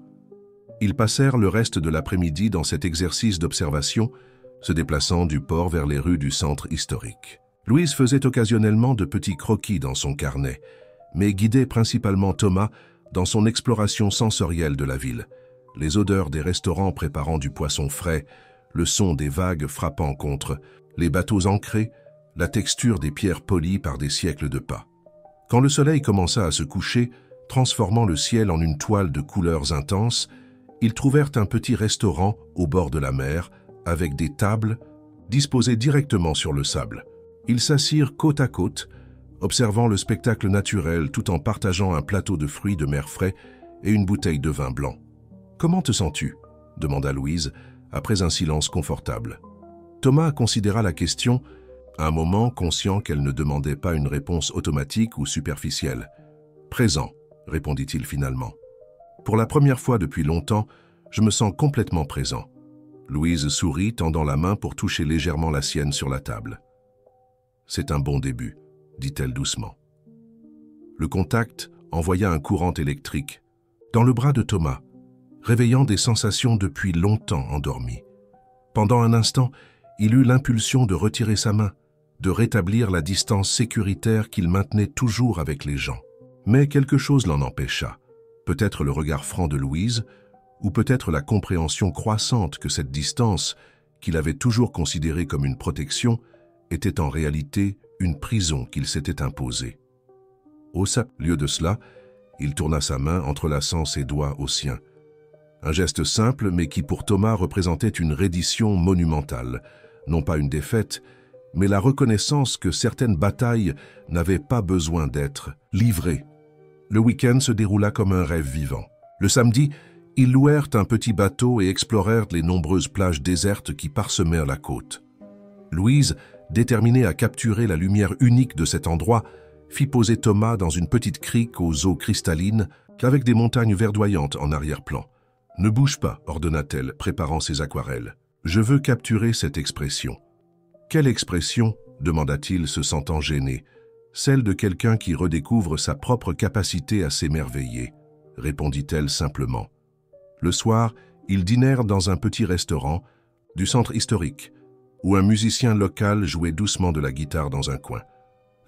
Ils passèrent le reste de l'après-midi dans cet exercice d'observation, se déplaçant du port vers les rues du centre historique. Louise faisait occasionnellement de petits croquis dans son carnet, mais guidait principalement Thomas dans son exploration sensorielle de la ville. Les odeurs des restaurants préparant du poisson frais, le son des vagues frappant contre les bateaux ancrés, la texture des pierres polies par des siècles de pas. Quand le soleil commença à se coucher, transformant le ciel en une toile de couleurs intenses, ils trouvèrent un petit restaurant au bord de la mer, avec des tables disposées directement sur le sable. Ils s'assirent côte à côte, observant le spectacle naturel tout en partageant un plateau de fruits de mer frais et une bouteille de vin blanc. « Comment te sens-tu » demanda Louise, après un silence confortable. Thomas considéra la question, un moment conscient qu'elle ne demandait pas une réponse automatique ou superficielle. « Présent », répondit-il finalement. « Pour la première fois depuis longtemps, je me sens complètement présent. » Louise sourit, tendant la main pour toucher légèrement la sienne sur la table. « C'est un bon début, » dit-elle doucement. Le contact envoya un courant électrique dans le bras de Thomas, réveillant des sensations depuis longtemps endormies. Pendant un instant, il eut l'impulsion de retirer sa main, de rétablir la distance sécuritaire qu'il maintenait toujours avec les gens. Mais quelque chose l'en empêcha, peut-être le regard franc de Louise, ou peut-être la compréhension croissante que cette distance, qu'il avait toujours considérée comme une protection, était en réalité une prison qu'il s'était imposée. Au lieu de cela, il tourna sa main, entrelaçant ses doigts aux siens. Un geste simple, mais qui pour Thomas représentait une reddition monumentale, non pas une défaite, mais la reconnaissance que certaines batailles n'avaient pas besoin d'être livrées. Le week-end se déroula comme un rêve vivant. Le samedi, ils louèrent un petit bateau et explorèrent les nombreuses plages désertes qui parsemèrent la côte. Louise, déterminée à capturer la lumière unique de cet endroit, fit poser Thomas dans une petite crique aux eaux cristallines, avec des montagnes verdoyantes en arrière-plan. « Ne bouge pas », ordonna-t-elle, préparant ses aquarelles. « Je veux capturer cette expression. »« Quelle expression ?» demanda-t-il, se sentant gêné. « Celle de quelqu'un qui redécouvre sa propre capacité à s'émerveiller, » répondit-elle simplement. Le soir, Ils dînèrent dans un petit restaurant du centre historique, où un musicien local jouait doucement de la guitare dans un coin.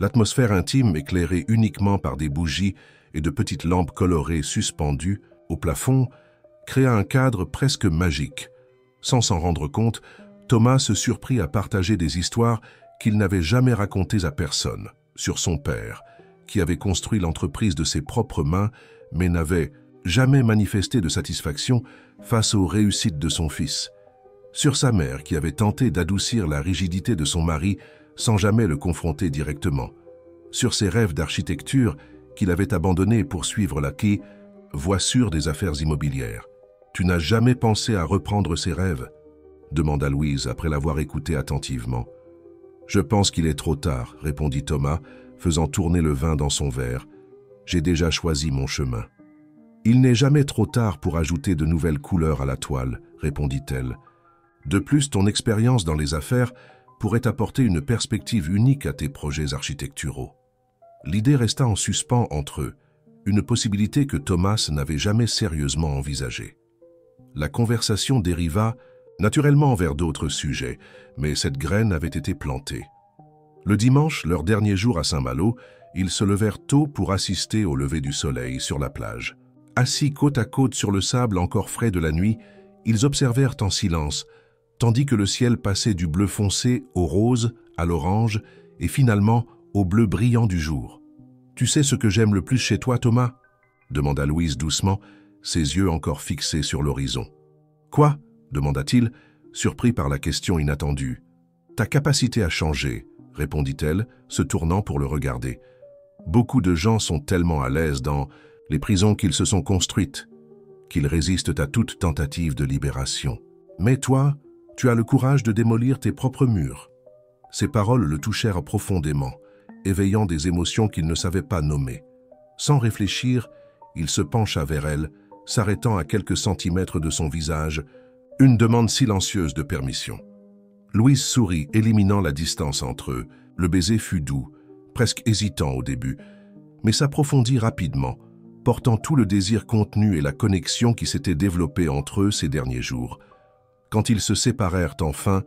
L'atmosphère intime, éclairée uniquement par des bougies et de petites lampes colorées suspendues au plafond, créa un cadre presque magique. Sans s'en rendre compte, Thomas se surprit à partager des histoires qu'il n'avait jamais racontées à personne, sur son père, qui avait construit l'entreprise de ses propres mains, mais n'avait jamais manifesté de satisfaction face aux réussites de son fils, sur sa mère qui avait tenté d'adoucir la rigidité de son mari sans jamais le confronter directement, sur ses rêves d'architecture qu'il avait abandonnés pour suivre la voie sûre des affaires immobilières. « Tu n'as jamais pensé à reprendre ces rêves ?» demanda Louise après l'avoir écouté attentivement. « Je pense qu'il est trop tard, » répondit Thomas, faisant tourner le vin dans son verre. « J'ai déjà choisi mon chemin. »« Il n'est jamais trop tard pour ajouter de nouvelles couleurs à la toile, » répondit-elle. « De plus, ton expérience dans les affaires pourrait apporter une perspective unique à tes projets architecturaux. » L'idée resta en suspens entre eux, une possibilité que Thomas n'avait jamais sérieusement envisagée. La conversation dériva naturellement vers d'autres sujets, mais cette graine avait été plantée. Le dimanche, leur dernier jour à Saint-Malo, ils se levèrent tôt pour assister au lever du soleil sur la plage. Assis côte à côte sur le sable encore frais de la nuit, ils observèrent en silence, tandis que le ciel passait du bleu foncé au rose, à l'orange, et finalement au bleu brillant du jour. « Tu sais ce que j'aime le plus chez toi, Thomas ?» demanda Louise doucement, ses yeux encore fixés sur l'horizon. « Quoi ?» demanda-t-il, surpris par la question inattendue. « Ta capacité à changer, » répondit-elle, se tournant pour le regarder. « Beaucoup de gens sont tellement à l'aise dans les prisons qu'ils se sont construites, qu'ils résistent à toute tentative de libération. Mais toi, tu as le courage de démolir tes propres murs. » Ces paroles le touchèrent profondément, éveillant des émotions qu'il ne savait pas nommer. Sans réfléchir, il se pencha vers elle, s'arrêtant à quelques centimètres de son visage, une demande silencieuse de permission. Louise sourit, éliminant la distance entre eux. Le baiser fut doux, presque hésitant au début, mais s'approfondit rapidement, portant tout le désir contenu et la connexion qui s'était développée entre eux ces derniers jours. Quand ils se séparèrent enfin,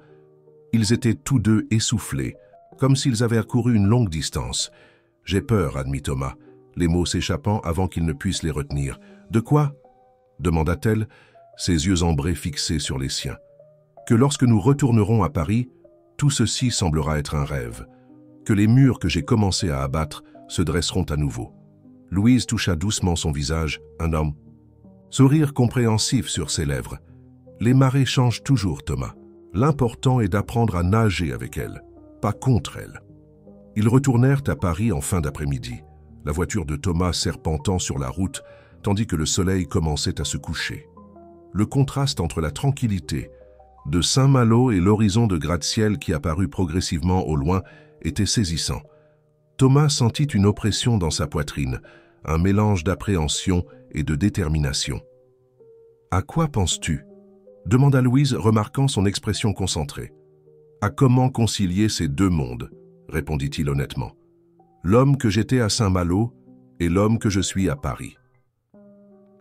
ils étaient tous deux essoufflés, comme s'ils avaient couru une longue distance. « J'ai peur, » admit Thomas, les mots s'échappant avant qu'il ne puisse les retenir. « De quoi ?» demanda-t-elle, ses yeux ambrés fixés sur les siens. « Que lorsque nous retournerons à Paris, tout ceci semblera être un rêve. Que les murs que j'ai commencé à abattre se dresseront à nouveau. » Louise toucha doucement son visage, un homme. Sourire compréhensif sur ses lèvres. « Les marées changent toujours, Thomas. L'important est d'apprendre à nager avec elles, pas contre elles. » Ils retournèrent à Paris en fin d'après-midi, la voiture de Thomas serpentant sur la route, tandis que le soleil commençait à se coucher. Le contraste entre la tranquillité de Saint-Malo et l'horizon de gratte-ciel qui apparut progressivement au loin était saisissant. Thomas sentit une oppression dans sa poitrine, un mélange d'appréhension et de détermination. « À quoi penses-tu » demanda Louise, remarquant son expression concentrée. « À comment concilier ces deux mondes ?» répondit-il honnêtement. « L'homme que j'étais à Saint-Malo et l'homme que je suis à Paris. »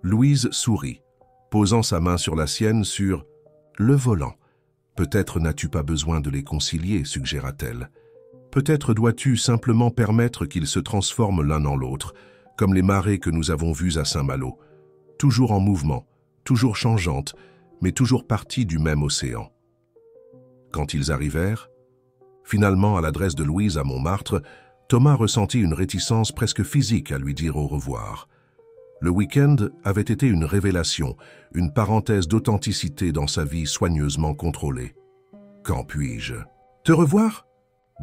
Louise sourit, posant sa main sur la sienne sur le volant. « Peut-être n'as-tu pas besoin de les concilier, suggéra-t-elle. Peut-être dois-tu simplement permettre qu'ils se transforment l'un en l'autre, comme les marées que nous avons vues à Saint-Malo, toujours en mouvement, toujours changeantes, mais toujours parties du même océan. » Quand ils arrivèrent, finalement à l'adresse de Louise à Montmartre, Thomas ressentit une réticence presque physique à lui dire au revoir. Le week-end avait été une révélation, une parenthèse d'authenticité dans sa vie soigneusement contrôlée. « Quand puis-je te revoir ?»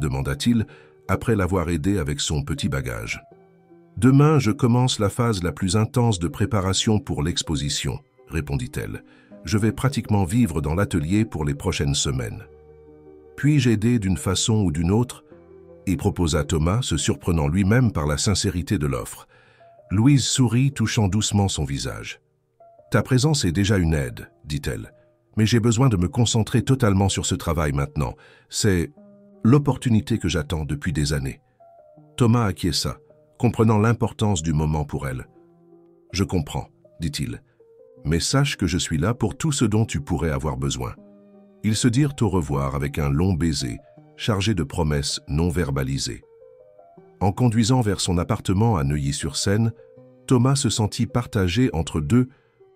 demanda-t-il, après l'avoir aidé avec son petit bagage. « Demain, je commence la phase la plus intense de préparation pour l'exposition, » répondit-elle. « Je vais pratiquement vivre dans l'atelier pour les prochaines semaines. » « Puis-je aider d'une façon ou d'une autre ?» et proposa Thomas, se surprenant lui-même par la sincérité de l'offre. Louise sourit, touchant doucement son visage. « Ta présence est déjà une aide, » dit-elle. « Mais j'ai besoin de me concentrer totalement sur ce travail maintenant. C'est l'opportunité que j'attends depuis des années. » Thomas acquiesça, comprenant l'importance du moment pour elle. « Je comprends, » dit-il. « mais sache que je suis là pour tout ce dont tu pourrais avoir besoin. » Ils se dirent au revoir avec un long baiser, chargé de promesses non verbalisées. En conduisant vers son appartement à Neuilly-sur-Seine, Thomas se sentit partagé entre deux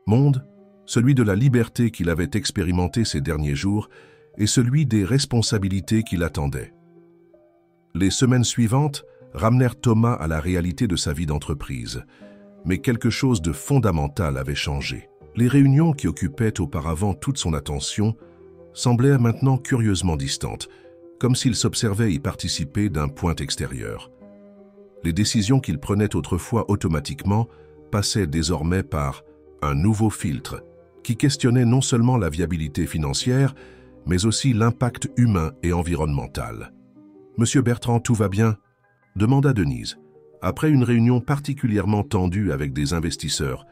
mondes, celui de la liberté qu'il avait expérimenté ces derniers jours et celui des responsabilités qui l'attendaient. Les semaines suivantes ramenèrent Thomas à la réalité de sa vie d'entreprise, mais quelque chose de fondamental avait changé. Les réunions qui occupaient auparavant toute son attention semblaient maintenant curieusement distantes, comme s'il s'observait y participer d'un point extérieur. Les décisions qu'il prenait autrefois automatiquement passaient désormais par un nouveau filtre qui questionnait non seulement la viabilité financière, mais aussi l'impact humain et environnemental. « Monsieur Bertrand, tout va bien ?» demanda Denise, après une réunion particulièrement tendue avec des investisseurs,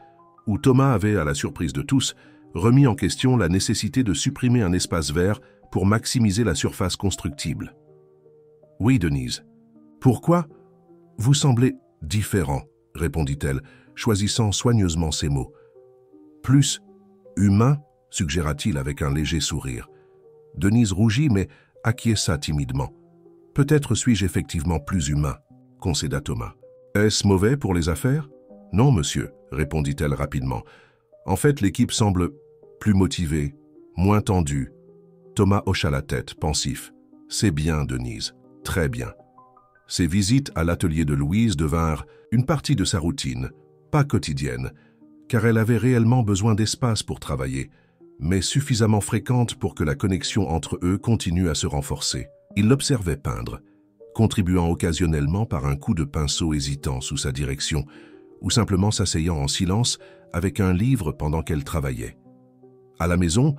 où Thomas avait, à la surprise de tous, remis en question la nécessité de supprimer un espace vert pour maximiser la surface constructible. « Oui, Denise. »« Pourquoi ? Vous semblez différent, » répondit-elle, choisissant soigneusement ses mots. « Plus humain ?» suggéra-t-il avec un léger sourire. Denise rougit, mais acquiesça timidement. « Peut-être suis-je effectivement plus humain, » concéda Thomas. « Est-ce mauvais pour les affaires ? » ?»« Non, monsieur, » répondit-elle rapidement. « En fait, l'équipe semble plus motivée, moins tendue. » Thomas hocha la tête, pensif. « C'est bien, Denise, très bien. » Ses visites à l'atelier de Louise devinrent une partie de sa routine, pas quotidienne, car elle avait réellement besoin d'espace pour travailler, mais suffisamment fréquente pour que la connexion entre eux continue à se renforcer. Il l'observait peindre, contribuant occasionnellement par un coup de pinceau hésitant sous sa direction, ou simplement s'asseyant en silence avec un livre pendant qu'elle travaillait. À la maison,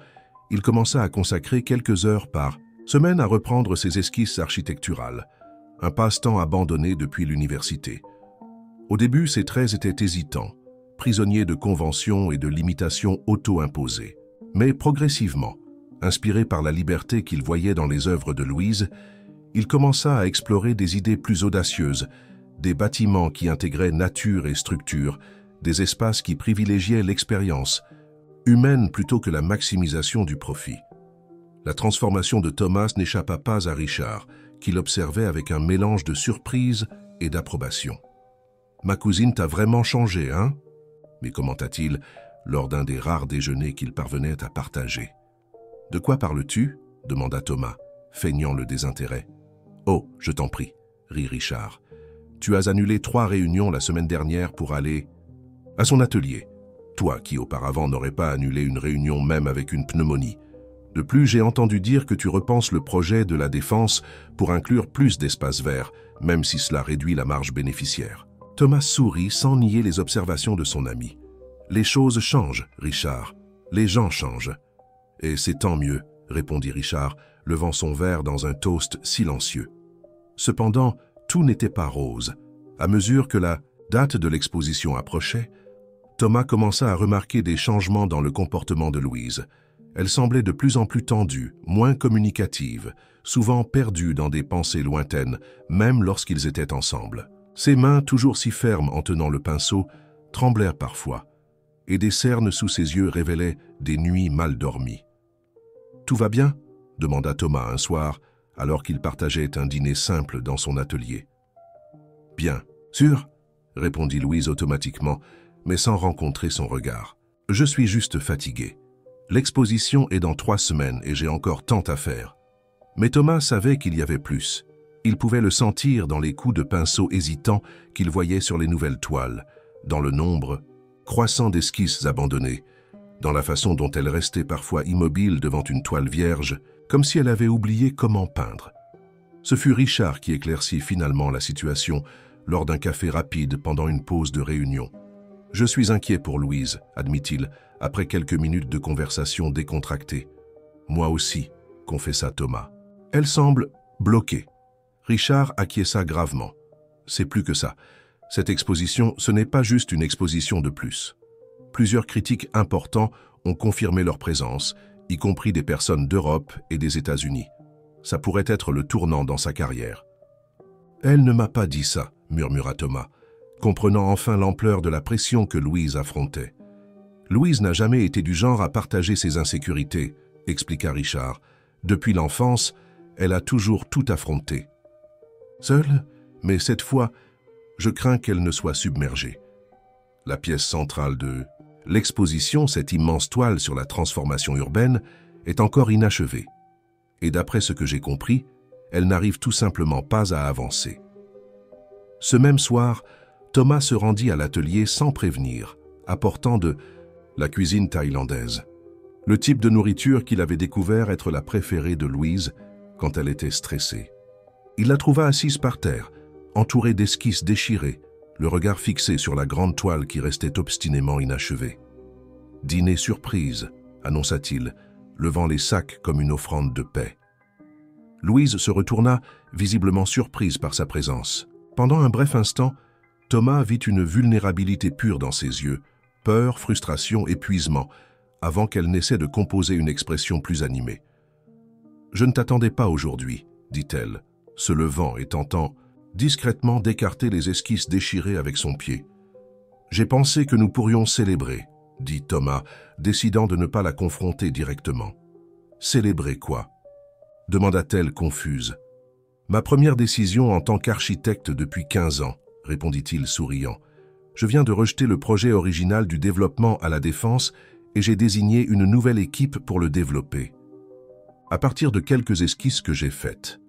il commença à consacrer quelques heures par semaine à reprendre ses esquisses architecturales, un passe-temps abandonné depuis l'université. Au début, ses traits étaient hésitants, prisonniers de conventions et de limitations auto-imposées. Mais progressivement, inspiré par la liberté qu'il voyait dans les œuvres de Louise, il commença à explorer des idées plus audacieuses, des bâtiments qui intégraient nature et structure, des espaces qui privilégiaient l'expérience, humaine plutôt que la maximisation du profit. La transformation de Thomas n'échappa pas à Richard, qui l'observait avec un mélange de surprise et d'approbation. « Ma cousine t'a vraiment changé, hein ?» lui commenta-t-il lors d'un des rares déjeuners qu'il parvenait à partager. « De quoi parles-tu » demanda Thomas, feignant le désintérêt. « Oh, je t'en prie, » rit Richard. « Tu as annulé 3 réunions la semaine dernière pour aller à son atelier. Toi qui auparavant n'aurais pas annulé une réunion même avec une pneumonie. De plus, j'ai entendu dire que tu repenses le projet de la Défense pour inclure plus d'espaces verts, même si cela réduit la marge bénéficiaire. » Thomas sourit sans nier les observations de son ami. « Les choses changent, Richard. Les gens changent. »« Et c'est tant mieux, » répondit Richard, levant son verre dans un toast silencieux. Cependant, tout n'était pas rose. À mesure que la date de l'exposition approchait, Thomas commença à remarquer des changements dans le comportement de Louise. Elle semblait de plus en plus tendue, moins communicative, souvent perdue dans des pensées lointaines, même lorsqu'ils étaient ensemble. Ses mains, toujours si fermes en tenant le pinceau, tremblèrent parfois, et des cernes sous ses yeux révélaient des nuits mal dormies. « Tout va bien ?» demanda Thomas un soir, alors qu'il partageait un dîner simple dans son atelier. « Bien, sûr ?» répondit Louise automatiquement, mais sans rencontrer son regard. « Je suis juste fatigué. L'exposition est dans 3 semaines et j'ai encore tant à faire. » Mais Thomas savait qu'il y avait plus. Il pouvait le sentir dans les coups de pinceau hésitants qu'il voyait sur les nouvelles toiles, dans le nombre croissant d'esquisses abandonnées, dans la façon dont elle restait parfois immobile devant une toile vierge, comme si elle avait oublié comment peindre. Ce fut Richard qui éclaircit finalement la situation lors d'un café rapide pendant une pause de réunion. « Je suis inquiet pour Louise, » admit-il, après quelques minutes de conversation décontractée. « Moi aussi, » confessa Thomas. « Elle semble bloquée. » Richard acquiesça gravement. « C'est plus que ça. Cette exposition, ce n'est pas juste une exposition de plus. Plusieurs critiques importants ont confirmé leur présence, y compris des personnes d'Europe et des États-Unis. Ça pourrait être le tournant dans sa carrière. »« Elle ne m'a pas dit ça, » murmura Thomas, comprenant enfin l'ampleur de la pression que Louise affrontait. Louise n'a jamais été du genre à partager ses insécurités, expliqua Richard. Depuis l'enfance, elle a toujours tout affronté. Seule, mais cette fois, je crains qu'elle ne soit submergée. La pièce centrale de l'exposition, cette immense toile sur la transformation urbaine, est encore inachevée. Et d'après ce que j'ai compris, elle n'arrive tout simplement pas à avancer. Ce même soir, Thomas se rendit à l'atelier sans prévenir, apportant de la cuisine thaïlandaise, le type de nourriture qu'il avait découvert être la préférée de Louise quand elle était stressée. Il la trouva assise par terre, entourée d'esquisses déchirées, le regard fixé sur la grande toile qui restait obstinément inachevée. « Dîner surprise », annonça-t-il, levant les sacs comme une offrande de paix. Louise se retourna, visiblement surprise par sa présence. Pendant un bref instant, Thomas vit une vulnérabilité pure dans ses yeux, peur, frustration, épuisement, avant qu'elle n'essaie de composer une expression plus animée. « Je ne t'attendais pas aujourd'hui, » dit-elle, se levant et tentant discrètement d'écarter les esquisses déchirées avec son pied. « J'ai pensé que nous pourrions célébrer, » dit Thomas, décidant de ne pas la confronter directement. « Célébrer quoi ?» demanda-t-elle confuse. « Ma première décision en tant qu'architecte depuis 15 ans, » répondit-il souriant. « Je viens de rejeter le projet original du développement à la Défense et j'ai désigné une nouvelle équipe pour le développer. À partir de quelques esquisses que j'ai faites. »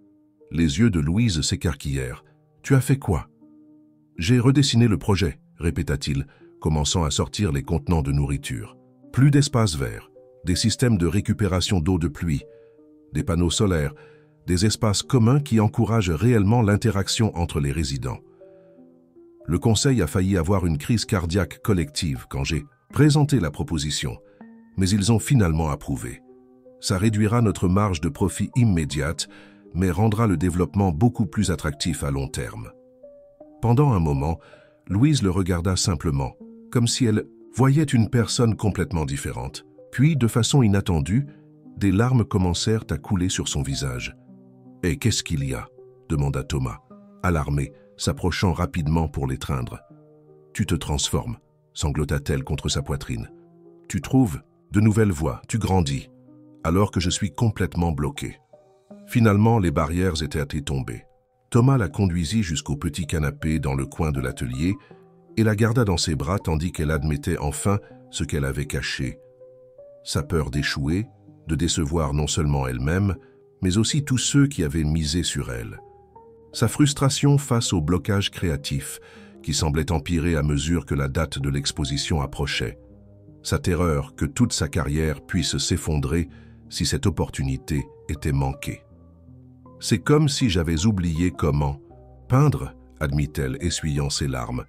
Les yeux de Louise s'écarquillèrent. « Tu as fait quoi ?»« J'ai redessiné le projet, » répéta-t-il, commençant à sortir les contenants de nourriture. Plus d'espace vert, des systèmes de récupération d'eau de pluie, des panneaux solaires, des espaces communs qui encouragent réellement l'interaction entre les résidents. Le conseil a failli avoir une crise cardiaque collective quand j'ai présenté la proposition, mais ils ont finalement approuvé. Ça réduira notre marge de profit immédiate, mais rendra le développement beaucoup plus attractif à long terme. Pendant un moment, Louise le regarda simplement, comme si elle voyait une personne complètement différente. Puis, de façon inattendue, des larmes commencèrent à couler sur son visage. « Et qu'est-ce qu'il y a ?» demanda Thomas, alarmé, s'approchant rapidement pour l'étreindre. « Tu te transformes » sanglota-t-elle contre sa poitrine. « Tu trouves de nouvelles voies, tu grandis, alors que je suis complètement bloqué. » Finalement, les barrières étaient tombées. Thomas la conduisit jusqu'au petit canapé dans le coin de l'atelier et la garda dans ses bras tandis qu'elle admettait enfin ce qu'elle avait caché. Sa peur d'échouer, de décevoir non seulement elle-même, mais aussi tous ceux qui avaient misé sur elle. Sa frustration face au blocage créatif, qui semblait empirer à mesure que la date de l'exposition approchait. Sa terreur que toute sa carrière puisse s'effondrer si cette opportunité était manquée. « C'est comme si j'avais oublié comment peindre, » admit-elle, essuyant ses larmes,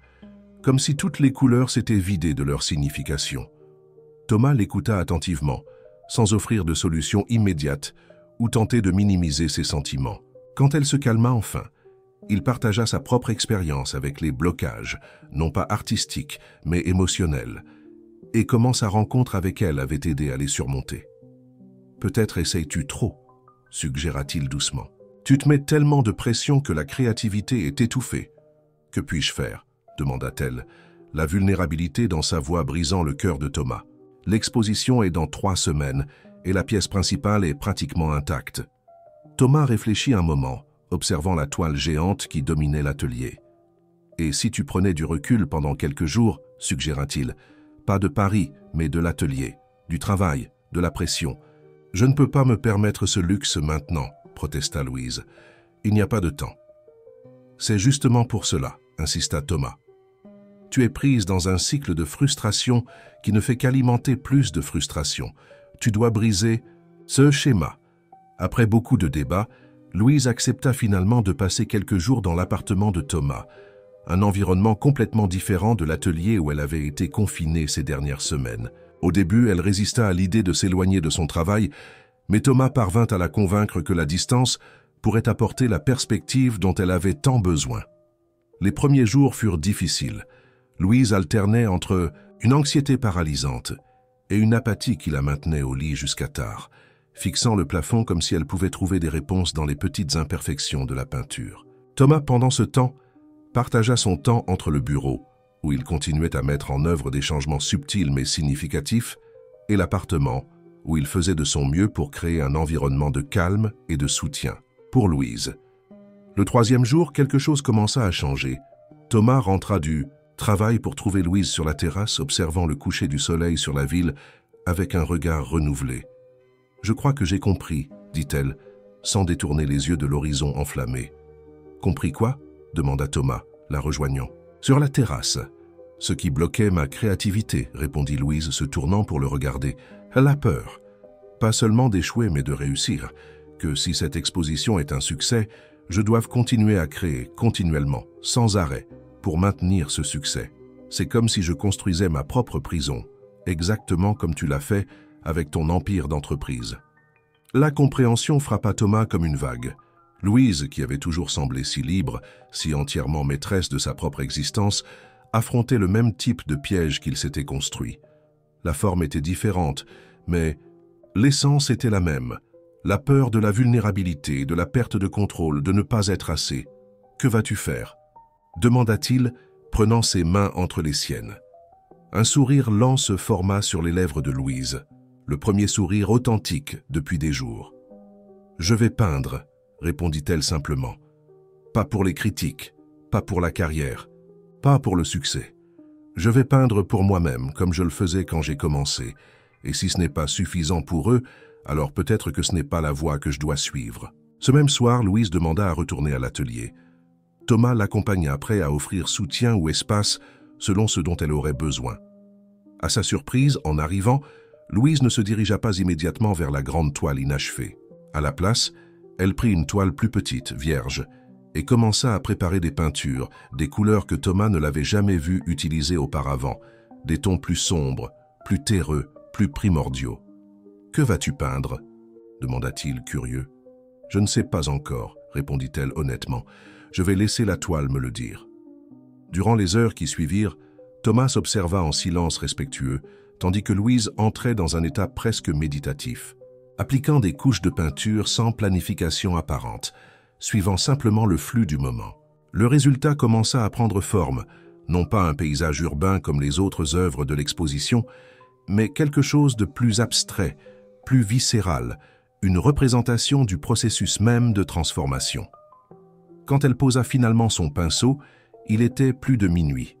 comme si toutes les couleurs s'étaient vidées de leur signification. Thomas l'écouta attentivement, sans offrir de solution immédiate ou tenter de minimiser ses sentiments. Quand elle se calma enfin, il partagea sa propre expérience avec les blocages, non pas artistiques, mais émotionnels, et comment sa rencontre avec elle avait aidé à les surmonter. « Peut-être essayes-tu trop », suggéra-t-il doucement. « Tu te mets tellement de pression que la créativité est étouffée. »« Que puis-je faire ?» demanda-t-elle, la vulnérabilité dans sa voix brisant le cœur de Thomas. « L'exposition est dans 3 semaines et la pièce principale est pratiquement intacte. » Thomas réfléchit un moment, observant la toile géante qui dominait l'atelier. « Et si tu prenais du recul pendant quelques jours, suggéra-t-il, pas de Paris, mais de l'atelier, du travail, de la pression. »« Je ne peux pas me permettre ce luxe maintenant, » protesta Louise. « Il n'y a pas de temps. »« C'est justement pour cela, » insista Thomas. « Tu es prise dans un cycle de frustration qui ne fait qu'alimenter plus de frustration. Tu dois briser ce schéma. » Après beaucoup de débats, Louise accepta finalement de passer quelques jours dans l'appartement de Thomas, un environnement complètement différent de l'atelier où elle avait été confinée ces dernières semaines. Au début, elle résista à l'idée de s'éloigner de son travail, mais Thomas parvint à la convaincre que la distance pourrait apporter la perspective dont elle avait tant besoin. Les premiers jours furent difficiles. Louise alternait entre une anxiété paralysante et une apathie qui la maintenait au lit jusqu'à tard, fixant le plafond comme si elle pouvait trouver des réponses dans les petites imperfections de la peinture. Thomas, pendant ce temps, partagea son temps entre le bureau, où il continuait à mettre en œuvre des changements subtils mais significatifs, et l'appartement, où il faisait de son mieux pour créer un environnement de calme et de soutien pour Louise. Le troisième jour, quelque chose commença à changer. Thomas rentra du travail pour trouver Louise sur la terrasse, observant le coucher du soleil sur la ville avec un regard renouvelé. « Je crois que j'ai compris », dit-elle, sans détourner les yeux de l'horizon enflammé. « Compris quoi ?» demanda Thomas, la rejoignant. « Sur la terrasse. » « Ce qui bloquait ma créativité, » répondit Louise, se tournant pour le regarder. Elle a peur. Pas seulement d'échouer, mais de réussir. Que si cette exposition est un succès, je dois continuer à créer, continuellement, sans arrêt, pour maintenir ce succès. C'est comme si je construisais ma propre prison, exactement comme tu l'as fait avec ton empire d'entreprise. La compréhension frappa Thomas comme une vague. Louise, qui avait toujours semblé si libre, si entièrement maîtresse de sa propre existence, affrontait le même type de piège qu'il s'était construit. La forme était différente, mais l'essence était la même. La peur de la vulnérabilité, de la perte de contrôle, de ne pas être assez. « Que vas-tu faire » demanda-t-il, prenant ses mains entre les siennes. Un sourire lent se forma sur les lèvres de Louise, le premier sourire authentique depuis des jours. « Je vais peindre », répondit-elle simplement. « Pas pour les critiques, pas pour la carrière, pas pour le succès. Je vais peindre pour moi-même, comme je le faisais quand j'ai commencé. Et si ce n'est pas suffisant pour eux, alors peut-être que ce n'est pas la voie que je dois suivre. » Ce même soir, Louise demanda à retourner à l'atelier. Thomas l'accompagna, prêt à offrir soutien ou espace selon ce dont elle aurait besoin. À sa surprise, en arrivant, Louise ne se dirigea pas immédiatement vers la grande toile inachevée. À la place, elle prit une toile plus petite, vierge, et commença à préparer des peintures, des couleurs que Thomas ne l'avait jamais vu utiliser auparavant, des tons plus sombres, plus terreux, plus primordiaux. « Que vas-tu peindre » demanda-t-il, curieux. « Je ne sais pas encore, » répondit-elle honnêtement. « Je vais laisser la toile me le dire. » Durant les heures qui suivirent, Thomas observa en silence respectueux, tandis que Louise entrait dans un état presque méditatif, appliquant des couches de peinture sans planification apparente, suivant simplement le flux du moment. Le résultat commença à prendre forme, non pas un paysage urbain comme les autres œuvres de l'exposition, mais quelque chose de plus abstrait, plus viscéral, une représentation du processus même de transformation. Quand elle posa finalement son pinceau, il était plus de minuit.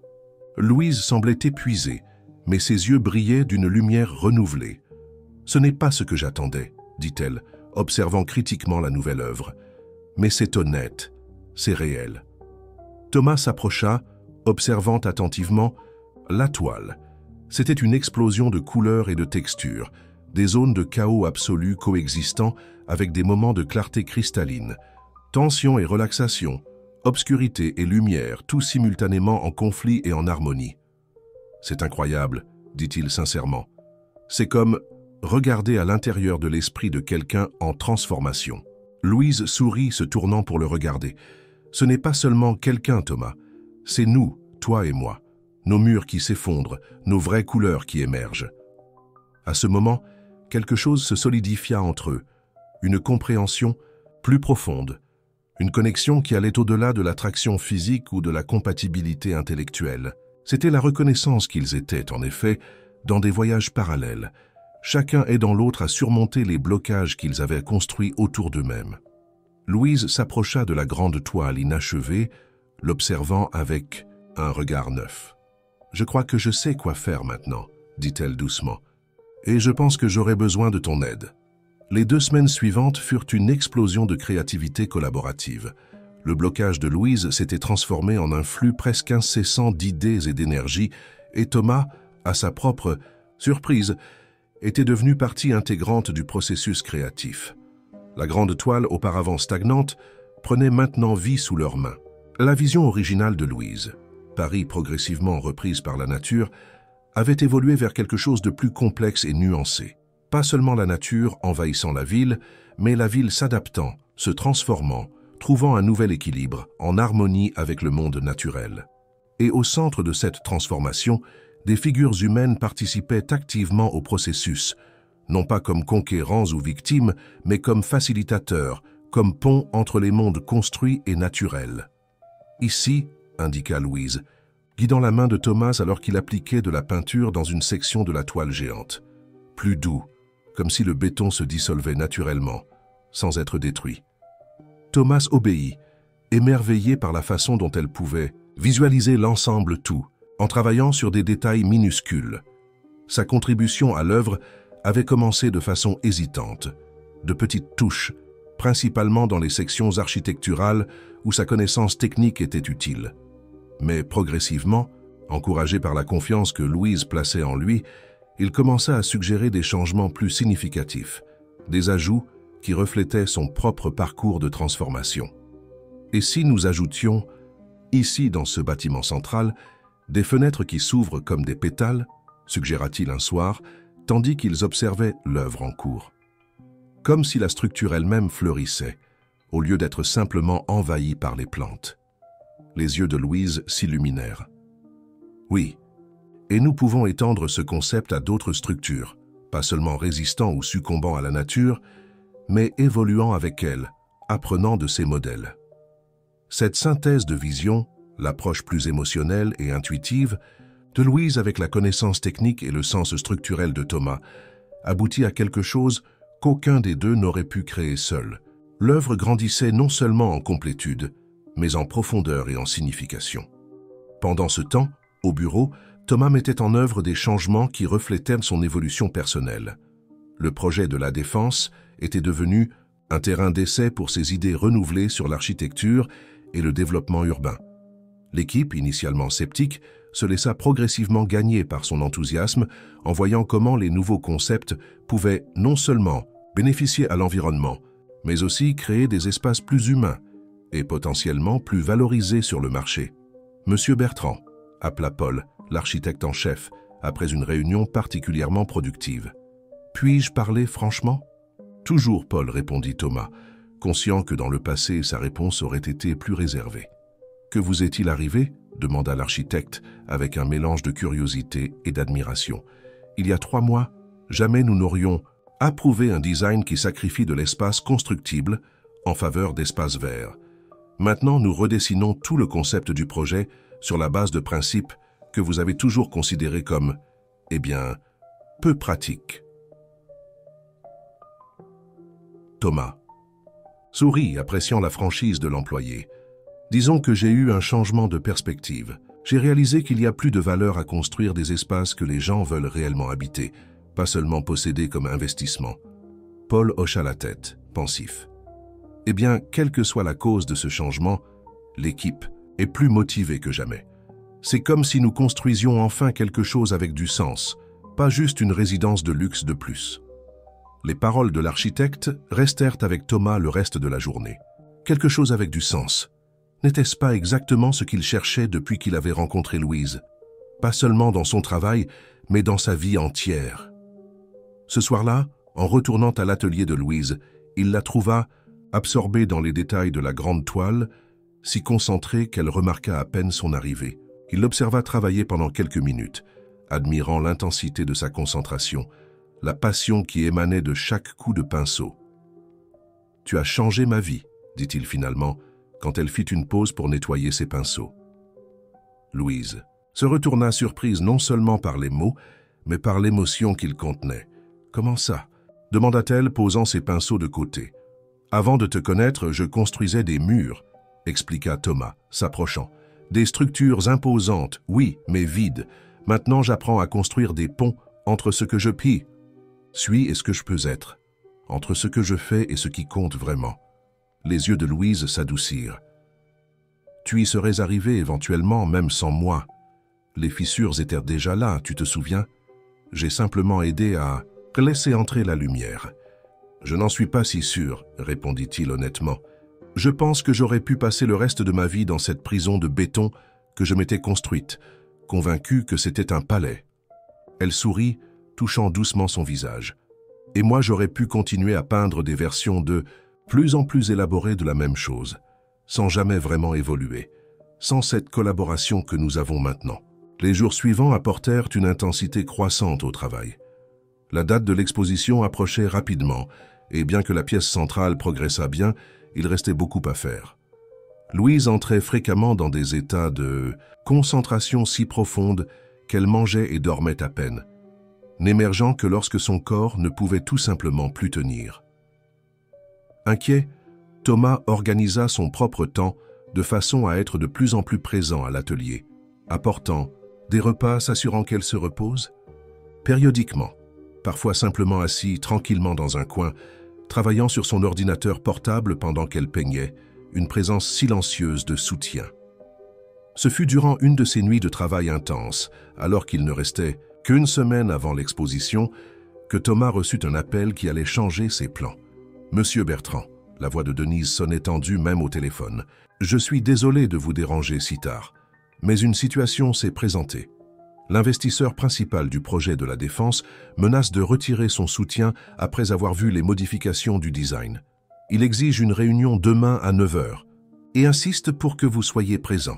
Louise semblait épuisée, mais ses yeux brillaient d'une lumière renouvelée. « Ce n'est pas ce que j'attendais, » dit-elle, observant critiquement la nouvelle œuvre. « Mais c'est honnête, c'est réel. » Thomas s'approcha, observant attentivement la toile. C'était une explosion de couleurs et de textures, des zones de chaos absolu coexistant avec des moments de clarté cristalline, tension et relaxation, obscurité et lumière, tout simultanément en conflit et en harmonie. « C'est incroyable, » dit-il sincèrement. « C'est comme regarder à l'intérieur de l'esprit de quelqu'un en transformation. » Louise sourit, se tournant pour le regarder. « Ce n'est pas seulement quelqu'un, Thomas. C'est nous, toi et moi. Nos murs qui s'effondrent, nos vraies couleurs qui émergent. » À ce moment, quelque chose se solidifia entre eux, une compréhension plus profonde, une connexion qui allait au-delà de l'attraction physique ou de la compatibilité intellectuelle. C'était la reconnaissance qu'ils étaient, en effet, dans des voyages parallèles, chacun aidant l'autre à surmonter les blocages qu'ils avaient construits autour d'eux-mêmes. Louise s'approcha de la grande toile inachevée, l'observant avec un regard neuf. « Je crois que je sais quoi faire maintenant, » dit-elle doucement, « et je pense que j'aurai besoin de ton aide. » Les 2 semaines suivantes furent une explosion de créativité collaborative. Le blocage de Louise s'était transformé en un flux presque incessant d'idées et d'énergie, et Thomas, à sa propre surprise, était devenu partie intégrante du processus créatif. La grande toile, auparavant stagnante, prenait maintenant vie sous leurs mains. La vision originale de Louise, Paris progressivement reprise par la nature, avait évolué vers quelque chose de plus complexe et nuancé. Pas seulement la nature envahissant la ville, mais la ville s'adaptant, se transformant, trouvant un nouvel équilibre, en harmonie avec le monde naturel. Et au centre de cette transformation, des figures humaines participaient activement au processus, non pas comme conquérants ou victimes, mais comme facilitateurs, comme pont entre les mondes construits et naturels. « Ici, » indiqua Louise, guidant la main de Thomas alors qu'il appliquait de la peinture dans une section de la toile géante. Plus doux, comme si le béton se dissolvait naturellement, sans être détruit. Thomas obéit, émerveillé par la façon dont elle pouvait visualiser l'ensemble tout, en travaillant sur des détails minuscules. Sa contribution à l'œuvre avait commencé de façon hésitante, de petites touches, principalement dans les sections architecturales où sa connaissance technique était utile. Mais progressivement, encouragé par la confiance que Louise plaçait en lui, il commença à suggérer des changements plus significatifs, des ajouts qui reflétaient son propre parcours de transformation. Et si nous ajoutions, ici dans ce bâtiment central, des fenêtres qui s'ouvrent comme des pétales, suggéra-t-il un soir, tandis qu'ils observaient l'œuvre en cours. Comme si la structure elle-même fleurissait, au lieu d'être simplement envahie par les plantes. Les yeux de Louise s'illuminèrent. Oui, et nous pouvons étendre ce concept à d'autres structures, pas seulement résistant ou succombant à la nature, mais évoluant avec elle, apprenant de ses modèles. Cette synthèse de vision, l'approche plus émotionnelle et intuitive, de Louise avec la connaissance technique et le sens structurel de Thomas, aboutit à quelque chose qu'aucun des deux n'aurait pu créer seul. L'œuvre grandissait non seulement en complétude, mais en profondeur et en signification. Pendant ce temps, au bureau, Thomas mettait en œuvre des changements qui reflétaient son évolution personnelle. Le projet de la Défense était devenu un terrain d'essai pour ses idées renouvelées sur l'architecture et le développement urbain. L'équipe, initialement sceptique, se laissa progressivement gagner par son enthousiasme en voyant comment les nouveaux concepts pouvaient non seulement bénéficier à l'environnement, mais aussi créer des espaces plus humains et potentiellement plus valorisés sur le marché. Monsieur Bertrand, appela Paul, l'architecte en chef, après une réunion particulièrement productive. « Puis-je parler franchement ?» « Toujours, Paul, répondit Thomas, conscient que dans le passé, sa réponse aurait été plus réservée. « Que vous est-il arrivé ?» demanda l'architecte avec un mélange de curiosité et d'admiration. « Il y a 3 mois, jamais nous n'aurions approuvé un design qui sacrifie de l'espace constructible en faveur d'espaces verts. Maintenant, nous redessinons tout le concept du projet sur la base de principes que vous avez toujours considérés comme, eh bien, peu pratiques. » Thomas sourit, appréciant la franchise de l'employé. « Disons que j'ai eu un changement de perspective. J'ai réalisé qu'il y a plus de valeur à construire des espaces que les gens veulent réellement habiter, pas seulement posséder comme investissement. » Paul hocha la tête, pensif. « Eh bien, quelle que soit la cause de ce changement, l'équipe est plus motivée que jamais. C'est comme si nous construisions enfin quelque chose avec du sens, pas juste une résidence de luxe de plus. » Les paroles de l'architecte restèrent avec Thomas le reste de la journée. Quelque chose avec du sens. N'était-ce pas exactement ce qu'il cherchait depuis qu'il avait rencontré Louise? Pas seulement dans son travail, mais dans sa vie entière. Ce soir-là, en retournant à l'atelier de Louise, il la trouva, absorbée dans les détails de la grande toile, si concentrée qu'elle remarqua à peine son arrivée. Il l'observa travailler pendant quelques minutes, admirant l'intensité de sa concentration, la passion qui émanait de chaque coup de pinceau. « Tu as changé ma vie, » dit-il finalement, quand elle fit une pause pour nettoyer ses pinceaux. Louise se retourna surprise non seulement par les mots, mais par l'émotion qu'ils contenaient. « Comment ça ?» demanda-t-elle, posant ses pinceaux de côté. « Avant de te connaître, je construisais des murs, » expliqua Thomas, s'approchant. « Des structures imposantes, oui, mais vides. Maintenant, j'apprends à construire des ponts entre ce que je pille, suis et ce que je peux être, entre ce que je fais et ce qui compte vraiment. » Les yeux de Louise s'adoucirent. « Tu y serais arrivé éventuellement, même sans moi. Les fissures étaient déjà là, tu te souviens? J'ai simplement aidé à laisser entrer la lumière. »« Je n'en suis pas si sûr, » répondit-il honnêtement. « Je pense que j'aurais pu passer le reste de ma vie dans cette prison de béton que je m'étais construite, convaincu que c'était un palais. » Elle sourit, touchant doucement son visage. « Et moi, j'aurais pu continuer à peindre des versions de plus en plus élaborées de la même chose, sans jamais vraiment évoluer, sans cette collaboration que nous avons maintenant. » Les jours suivants apportèrent une intensité croissante au travail. La date de l'exposition approchait rapidement, et bien que la pièce centrale progressât bien, il restait beaucoup à faire. Louise entrait fréquemment dans des états de concentration si profonde qu'elle mangeait et dormait à peine, n'émergeant que lorsque son corps ne pouvait tout simplement plus tenir. Inquiet, Thomas organisa son propre temps de façon à être de plus en plus présent à l'atelier, apportant des repas s'assurant qu'elle se repose, périodiquement, parfois simplement assis tranquillement dans un coin, travaillant sur son ordinateur portable pendant qu'elle peignait, une présence silencieuse de soutien. Ce fut durant une de ces nuits de travail intense, alors qu'il ne restait qu'une semaine avant l'exposition, que Thomas reçut un appel qui allait changer ses plans. « Monsieur Bertrand », la voix de Denise sonnait tendue même au téléphone. « Je suis désolé de vous déranger si tard, mais une situation s'est présentée. L'investisseur principal du projet de la Défense menace de retirer son soutien après avoir vu les modifications du design. Il exige une réunion demain à 9 h et insiste pour que vous soyez présent. »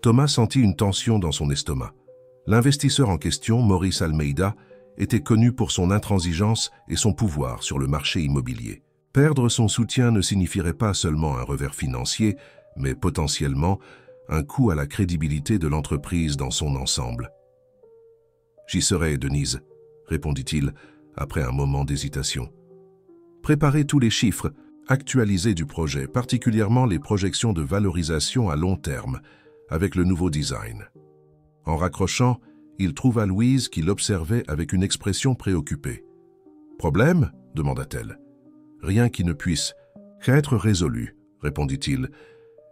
Thomas sentit une tension dans son estomac. L'investisseur en question, Maurice Almeida, était connu pour son intransigeance et son pouvoir sur le marché immobilier. Perdre son soutien ne signifierait pas seulement un revers financier, mais potentiellement un coup à la crédibilité de l'entreprise dans son ensemble. « J'y serai, Denise », répondit-il après un moment d'hésitation. « Préparez tous les chiffres actualisés du projet, particulièrement les projections de valorisation à long terme, avec le nouveau design. » En raccrochant, il trouva Louise qui l'observait avec une expression préoccupée. « Problème ?» demanda-t-elle. « Rien qui ne puisse qu'être résolu, » répondit-il,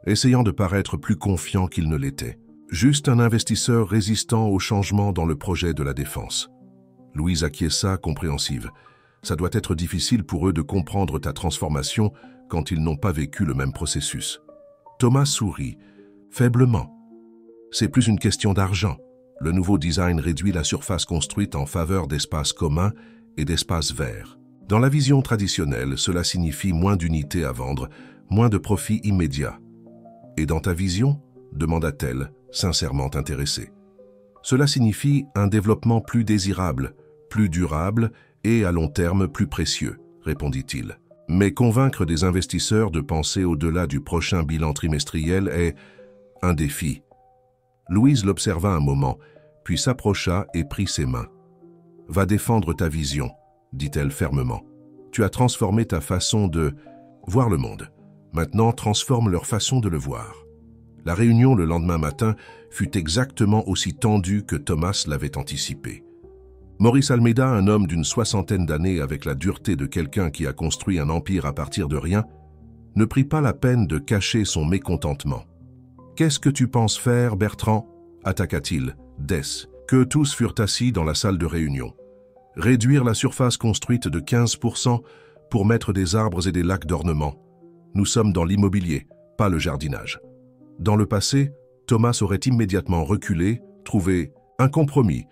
essayant de paraître plus confiant qu'il ne l'était. Juste un investisseur résistant au changement dans le projet de la Défense. Louise acquiesça, compréhensive. Ça doit être difficile pour eux de comprendre ta transformation quand ils n'ont pas vécu le même processus. Thomas sourit, faiblement. C'est plus une question d'argent. Le nouveau design réduit la surface construite en faveur d'espaces communs et d'espaces verts. Dans la vision traditionnelle, cela signifie moins d'unités à vendre, moins de profits immédiats. Et dans ta vision, demanda-t-elle, sincèrement intéressée. Cela signifie un développement plus désirable, plus durable et à long terme plus précieux, répondit-il. Mais convaincre des investisseurs de penser au-delà du prochain bilan trimestriel est un défi. Louise l'observa un moment, puis s'approcha et prit ses mains. « Va défendre ta vision », dit-elle fermement. « Tu as transformé ta façon de voir le monde. Maintenant, transforme leur façon de le voir. » La réunion le lendemain matin fut exactement aussi tendue que Thomas l'avait anticipé. Maurice Almeida, un homme d'une soixantaine d'années avec la dureté de quelqu'un qui a construit un empire à partir de rien, ne prit pas la peine de cacher son mécontentement. « Qu'est-ce que tu penses faire, Bertrand ?» attaqua-t-il, que tous furent assis dans la salle de réunion. « Réduire la surface construite de 15% pour mettre des arbres et des lacs d'ornement. Nous sommes dans l'immobilier, pas le jardinage. » Dans le passé, Thomas aurait immédiatement reculé, trouvé un compromis,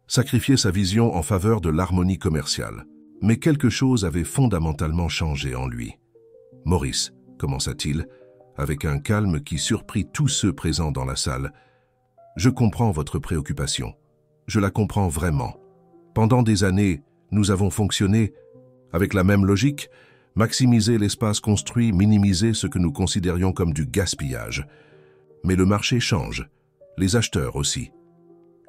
sacrifié sa vision en faveur de l'harmonie commerciale. Mais quelque chose avait fondamentalement changé en lui. « Maurice », commença-t-il, avec un calme qui surprit tous ceux présents dans la salle, « je comprends votre préoccupation. Je la comprends vraiment. Pendant des années, nous avons fonctionné avec la même logique, maximiser l'espace construit, minimiser ce que nous considérions comme du gaspillage. Mais le marché change, les acheteurs aussi. »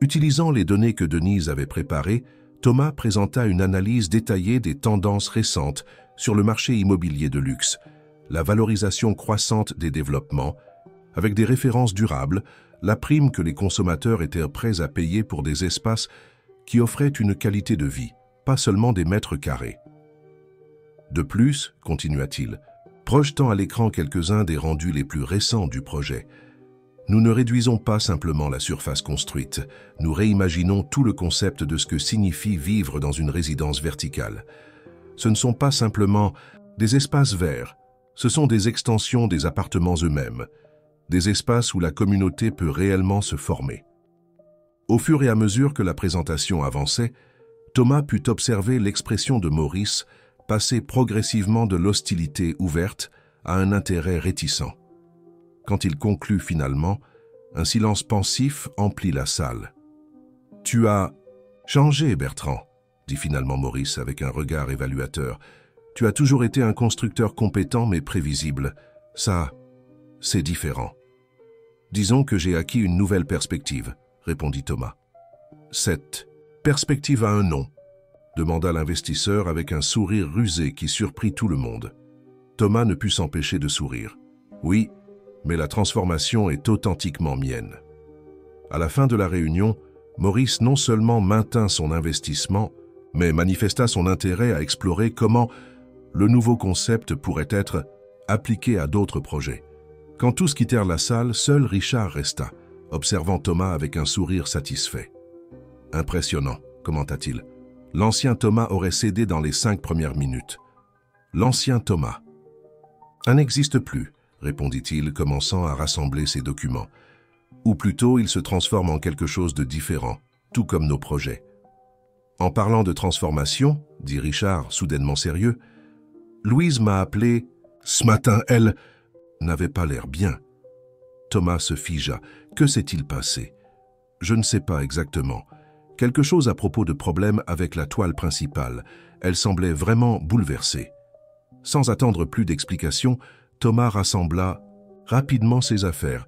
Utilisant les données que Denise avait préparées, Thomas présenta une analyse détaillée des tendances récentes sur le marché immobilier de luxe, la valorisation croissante des développements, avec des références durables, la prime que les consommateurs étaient prêts à payer pour des espaces qui offraient une qualité de vie, pas seulement des mètres carrés. De plus, continua-t-il, projetant à l'écran quelques-uns des rendus les plus récents du projet, nous ne réduisons pas simplement la surface construite, nous réimaginons tout le concept de ce que signifie vivre dans une résidence verticale. Ce ne sont pas simplement des espaces verts, ce sont des extensions des appartements eux-mêmes, des espaces où la communauté peut réellement se former. Au fur et à mesure que la présentation avançait, Thomas put observer l'expression de Maurice passer progressivement de l'hostilité ouverte à un intérêt réticent. Quand il conclut finalement, un silence pensif emplit la salle. « Tu as changé, Bertrand », dit finalement Maurice avec un regard évaluateur. « Tu as toujours été un constructeur compétent mais prévisible. Ça C'est différent. Disons que j'ai acquis une nouvelle perspective, répondit Thomas. Cette perspective a un nom, demanda l'investisseur avec un sourire rusé qui surprit tout le monde. Thomas ne put s'empêcher de sourire. Oui, mais la transformation est authentiquement mienne. À la fin de la réunion, Maurice non seulement maintint son investissement, mais manifesta son intérêt à explorer comment le nouveau concept pourrait être appliqué à d'autres projets. Quand tous quittèrent la salle, seul Richard resta, observant Thomas avec un sourire satisfait. « Impressionnant », commenta-t-il. « L'ancien Thomas aurait cédé dans les 5 premières minutes. »« L'ancien Thomas. »« Un n'existe plus, » répondit-il, commençant à rassembler ses documents. « Ou plutôt, il se transforme en quelque chose de différent, tout comme nos projets. » « En parlant de transformation, » dit Richard, soudainement sérieux, « Louise m'a appelé. Ce matin, elle n'avait pas l'air bien. » Thomas se figea. Que s'est-il passé? Je ne sais pas exactement. Quelque chose à propos de problèmes avec la toile principale. Elle semblait vraiment bouleversée. Sans attendre plus d'explications, Thomas rassembla rapidement ses affaires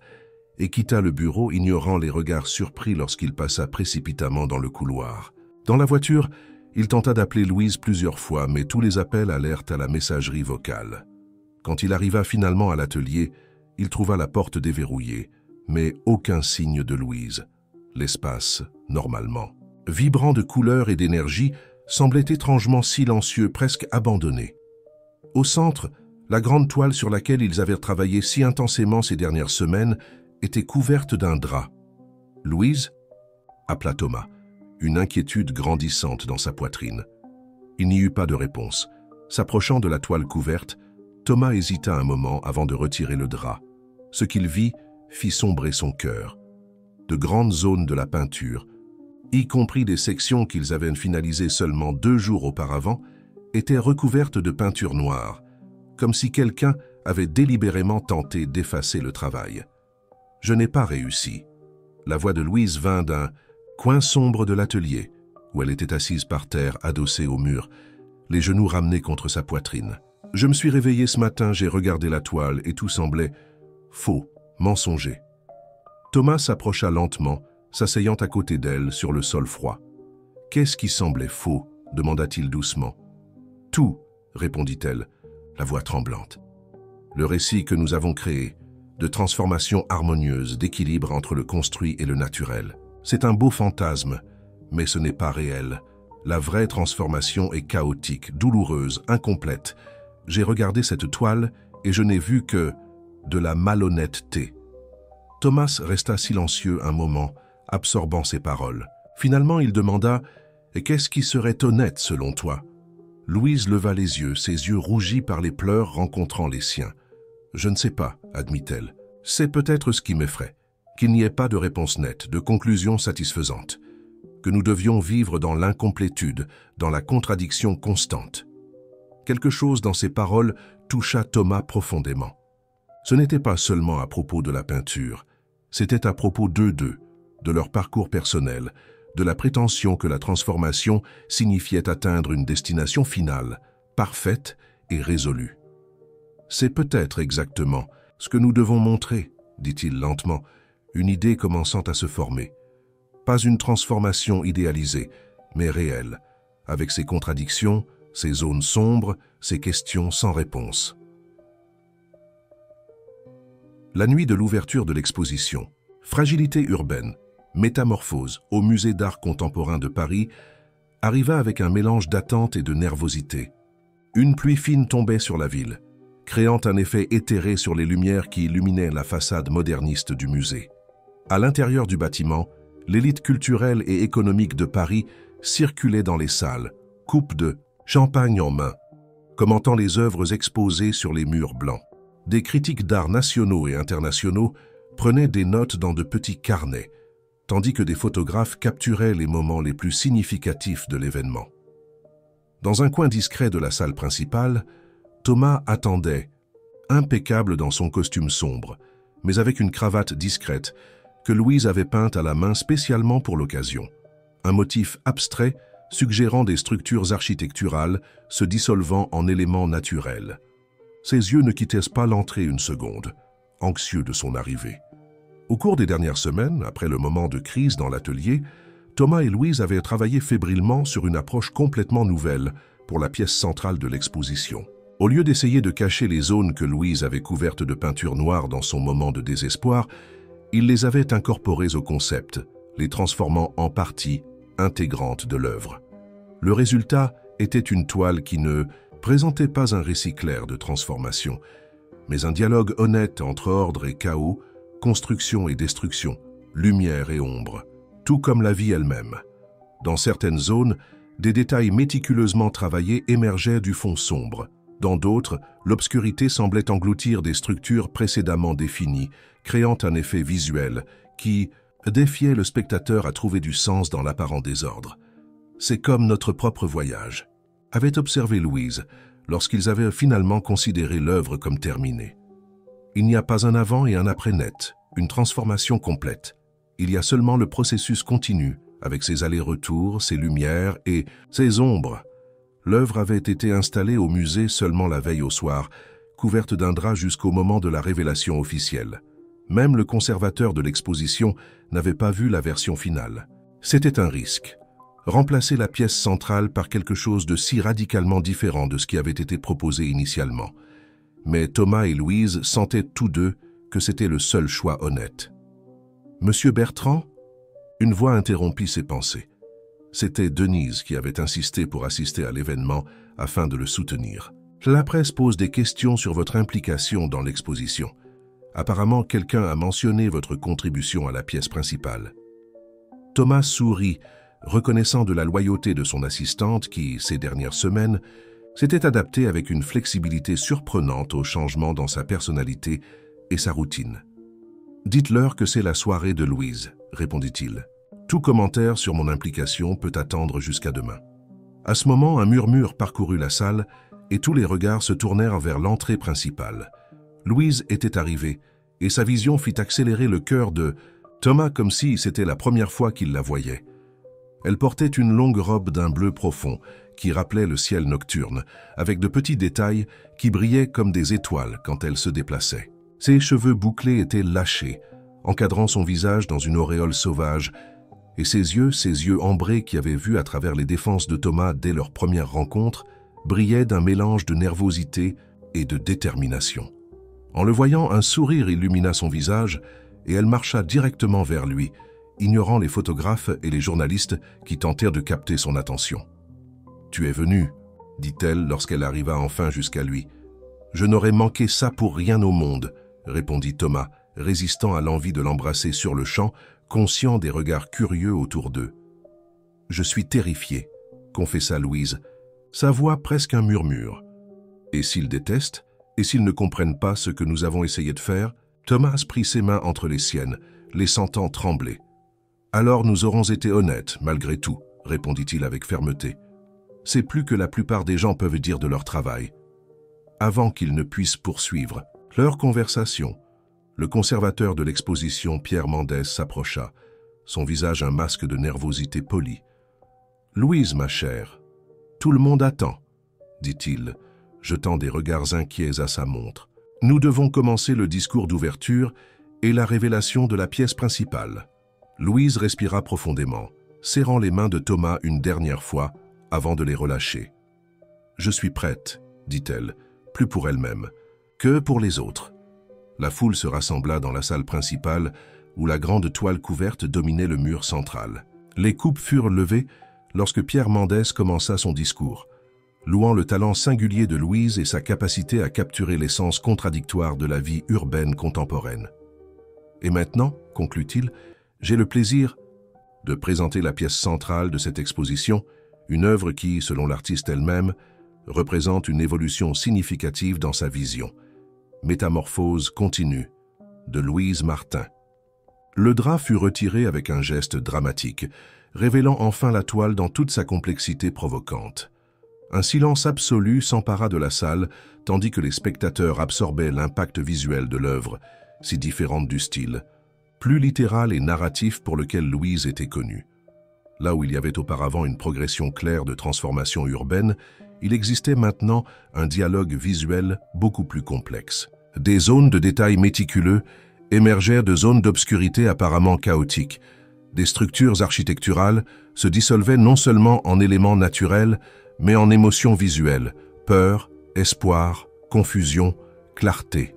et quitta le bureau, ignorant les regards surpris lorsqu'il passa précipitamment dans le couloir. Dans la voiture, il tenta d'appeler Louise plusieurs fois, mais tous les appels allèrent à la messagerie vocale. Quand il arriva finalement à l'atelier, il trouva la porte déverrouillée, mais aucun signe de Louise. L'espace, normalement, vibrant de couleurs et d'énergie, semblait étrangement silencieux, presque abandonné. Au centre, la grande toile sur laquelle ils avaient travaillé si intensément ces dernières semaines était couverte d'un drap. « Louise » appela Thomas, une inquiétude grandissante dans sa poitrine. Il n'y eut pas de réponse. S'approchant de la toile couverte, Thomas hésita un moment avant de retirer le drap. Ce qu'il vit fit sombrer son cœur. De grandes zones de la peinture, y compris des sections qu'ils avaient finalisées seulement 2 jours auparavant, étaient recouvertes de peinture noire, comme si quelqu'un avait délibérément tenté d'effacer le travail. « Je n'ai pas réussi. » La voix de Louise vint d'un coin sombre de l'atelier, où elle était assise par terre, adossée au mur, les genoux ramenés contre sa poitrine. « Je me suis réveillé ce matin, j'ai regardé la toile et tout semblait faux, mensonger. » Thomas s'approcha lentement, s'asseyant à côté d'elle sur le sol froid. « Qu'est-ce qui semblait faux ?» demanda-t-il doucement. « Tout, » répondit-elle, la voix tremblante. « Le récit que nous avons créé, de transformation harmonieuse, d'équilibre entre le construit et le naturel. C'est un beau fantasme, mais ce n'est pas réel. La vraie transformation est chaotique, douloureuse, incomplète. J'ai regardé cette toile et je n'ai vu que de la malhonnêteté. » Thomas resta silencieux un moment, absorbant ses paroles. Finalement, il demanda « Et qu'est-ce qui serait honnête selon toi ?» Louise leva les yeux, ses yeux rougis par les pleurs rencontrant les siens. « Je ne sais pas, » admit-elle. « C'est peut-être ce qui m'effraie, qu'il n'y ait pas de réponse nette, de conclusion satisfaisante, que nous devions vivre dans l'incomplétude, dans la contradiction constante. » Quelque chose dans ces paroles toucha Thomas profondément. Ce n'était pas seulement à propos de la peinture, c'était à propos d'eux deux, de leur parcours personnel, de la prétention que la transformation signifiait atteindre une destination finale, parfaite et résolue. « C'est peut-être exactement ce que nous devons montrer, » dit-il lentement, une idée commençant à se former. Pas une transformation idéalisée, mais réelle, avec ses contradictions, ses zones sombres, ses questions sans réponse. La nuit de l'ouverture de l'exposition, Fragilité urbaine, métamorphose au Musée d'art contemporain de Paris, arriva avec un mélange d'attente et de nervosité. Une pluie fine tombait sur la ville, créant un effet éthéré sur les lumières qui illuminaient la façade moderniste du musée. À l'intérieur du bâtiment, l'élite culturelle et économique de Paris circulait dans les salles, coupe de champagne en main, commentant les œuvres exposées sur les murs blancs. Des critiques d'art nationaux et internationaux prenaient des notes dans de petits carnets, tandis que des photographes capturaient les moments les plus significatifs de l'événement. Dans un coin discret de la salle principale, Thomas attendait, impeccable dans son costume sombre, mais avec une cravate discrète que Louise avait peinte à la main spécialement pour l'occasion. Un motif abstrait suggérant des structures architecturales se dissolvant en éléments naturels. Ses yeux ne quittaient pas l'entrée une seconde, anxieux de son arrivée. Au cours des dernières semaines, après le moment de crise dans l'atelier, Thomas et Louise avaient travaillé fébrilement sur une approche complètement nouvelle pour la pièce centrale de l'exposition. Au lieu d'essayer de cacher les zones que Louise avait couvertes de peinture noire dans son moment de désespoir, ils les avaient incorporées au concept, les transformant en partie intégrante de l'œuvre. Le résultat était une toile qui ne présentait pas un récit clair de transformation, mais un dialogue honnête entre ordre et chaos, construction et destruction, lumière et ombre, tout comme la vie elle-même. Dans certaines zones, des détails méticuleusement travaillés émergeaient du fond sombre. Dans d'autres, l'obscurité semblait engloutir des structures précédemment définies, créant un effet visuel qui défiait le spectateur à trouver du sens dans l'apparent désordre. C'est comme notre propre voyage, avait observé Louise lorsqu'ils avaient finalement considéré l'œuvre comme terminée. Il n'y a pas un avant et un après net, une transformation complète. Il y a seulement le processus continu, avec ses allers-retours, ses lumières et ses ombres. L'œuvre avait été installée au musée seulement la veille au soir, couverte d'un drap jusqu'au moment de la révélation officielle. Même le conservateur de l'exposition n'avait pas vu la version finale. C'était un risque. Remplacer la pièce centrale par quelque chose de si radicalement différent de ce qui avait été proposé initialement. Mais Thomas et Louise sentaient tous deux que c'était le seul choix honnête. « Monsieur Bertrand ?» Une voix interrompit ses pensées. C'était Denise qui avait insisté pour assister à l'événement afin de le soutenir. « La presse pose des questions sur votre implication dans l'exposition. Apparemment, quelqu'un a mentionné votre contribution à la pièce principale. » Thomas sourit, reconnaissant de la loyauté de son assistante qui, ces dernières semaines, s'était adaptée avec une flexibilité surprenante aux changements dans sa personnalité et sa routine. « Dites-leur que c'est la soirée de Louise, » répondit-il. « Tout commentaire sur mon implication peut attendre jusqu'à demain. » À ce moment, un murmure parcourut la salle et tous les regards se tournèrent vers l'entrée principale. Louise était arrivée et sa vision fit accélérer le cœur de Thomas comme si c'était la première fois qu'il la voyait. Elle portait une longue robe d'un bleu profond qui rappelait le ciel nocturne, avec de petits détails qui brillaient comme des étoiles quand elle se déplaçait. Ses cheveux bouclés étaient lâchés, encadrant son visage dans une auréole sauvage, et ses yeux ambrés qui avaient vu à travers les défenses de Thomas dès leur première rencontre, brillaient d'un mélange de nervosité et de détermination. En le voyant, un sourire illumina son visage et elle marcha directement vers lui, ignorant les photographes et les journalistes qui tentèrent de capter son attention. « Tu es venu, » dit-elle lorsqu'elle arriva enfin jusqu'à lui. « Je n'aurais manqué ça pour rien au monde, » répondit Thomas, résistant à l'envie de l'embrasser sur le champ, conscient des regards curieux autour d'eux. « Je suis terrifié, » confessa Louise, sa voix presque un murmure. « Et s'ils détestent, et s'ils ne comprennent pas ce que nous avons essayé de faire ?» Thomas prit ses mains entre les siennes, les sentant trembler. « Alors nous aurons été honnêtes, malgré tout, » répondit-il avec fermeté. « C'est plus que la plupart des gens peuvent dire de leur travail. » Avant qu'ils ne puissent poursuivre leur conversation, le conservateur de l'exposition, Pierre Mendès, s'approcha, son visage un masque de nervosité polie. « Louise, ma chère, tout le monde attend, » dit-il, jetant des regards inquiets à sa montre. « Nous devons commencer le discours d'ouverture et la révélation de la pièce principale. » Louise respira profondément, serrant les mains de Thomas une dernière fois avant de les relâcher. « Je suis prête, » dit-elle, plus pour elle-même que pour les autres. La foule se rassembla dans la salle principale où la grande toile couverte dominait le mur central. Les coupes furent levées lorsque Pierre Mendès commença son discours, louant le talent singulier de Louise et sa capacité à capturer l'essence contradictoire de la vie urbaine contemporaine. « Et maintenant, » conclut-il, « j'ai le plaisir de présenter la pièce centrale de cette exposition, une œuvre qui, selon l'artiste elle-même, représente une évolution significative dans sa vision. Métamorphose continue, de Louise Martin. » Le drap fut retiré avec un geste dramatique, révélant enfin la toile dans toute sa complexité provocante. Un silence absolu s'empara de la salle, tandis que les spectateurs absorbaient l'impact visuel de l'œuvre, si différente du style, plus littéral et narratif pour lequel Louise était connue. Là où il y avait auparavant une progression claire de transformation urbaine, il existait maintenant un dialogue visuel beaucoup plus complexe. Des zones de détails méticuleux émergèrent de zones d'obscurité apparemment chaotiques. Des structures architecturales se dissolvaient non seulement en éléments naturels, mais en émotions visuelles, peur, espoir, confusion, clarté.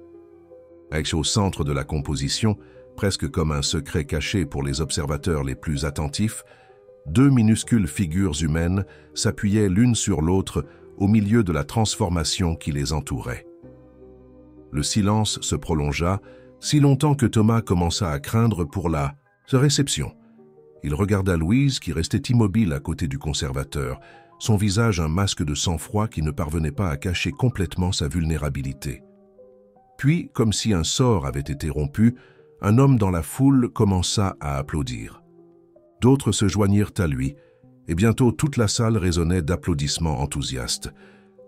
Au centre de la composition, presque comme un secret caché pour les observateurs les plus attentifs, deux minuscules figures humaines s'appuyaient l'une sur l'autre au milieu de la transformation qui les entourait. Le silence se prolongea, si longtemps que Thomas commença à craindre pour la réception. Il regarda Louise qui restait immobile à côté du conservateur, son visage un masque de sang-froid qui ne parvenait pas à cacher complètement sa vulnérabilité. Puis, comme si un sort avait été rompu, un homme dans la foule commença à applaudir. D'autres se joignirent à lui, et bientôt toute la salle résonnait d'applaudissements enthousiastes.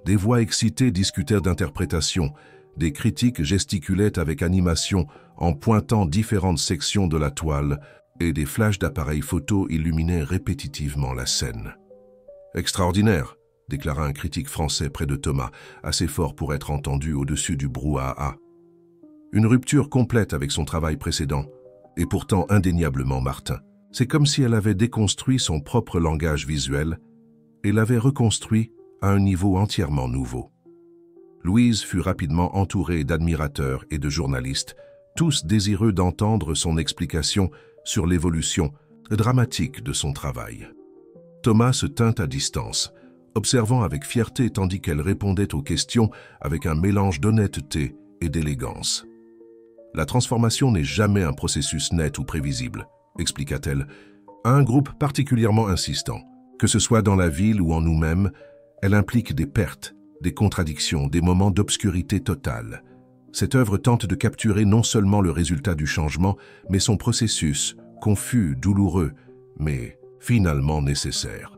Des voix excitées discutèrent d'interprétations, des critiques gesticulaient avec animation en pointant différentes sections de la toile, et des flashs d'appareils photo illuminaient répétitivement la scène. « Extraordinaire !» déclara un critique français près de Thomas, assez fort pour être entendu au-dessus du brouhaha. Une rupture complète avec son travail précédent, et pourtant indéniablement Martin. C'est comme si elle avait déconstruit son propre langage visuel et l'avait reconstruit à un niveau entièrement nouveau. Louise fut rapidement entourée d'admirateurs et de journalistes, tous désireux d'entendre son explication sur l'évolution dramatique de son travail. Thomas se tint à distance, observant avec fierté tandis qu'elle répondait aux questions avec un mélange d'honnêteté et d'élégance. « La transformation n'est jamais un processus net ou prévisible, » expliqua-t-elle, à un groupe particulièrement insistant. Que ce soit dans la ville ou en nous-mêmes, elle implique des pertes, des contradictions, des moments d'obscurité totale. Cette œuvre tente de capturer non seulement le résultat du changement, mais son processus, confus, douloureux, mais finalement nécessaire.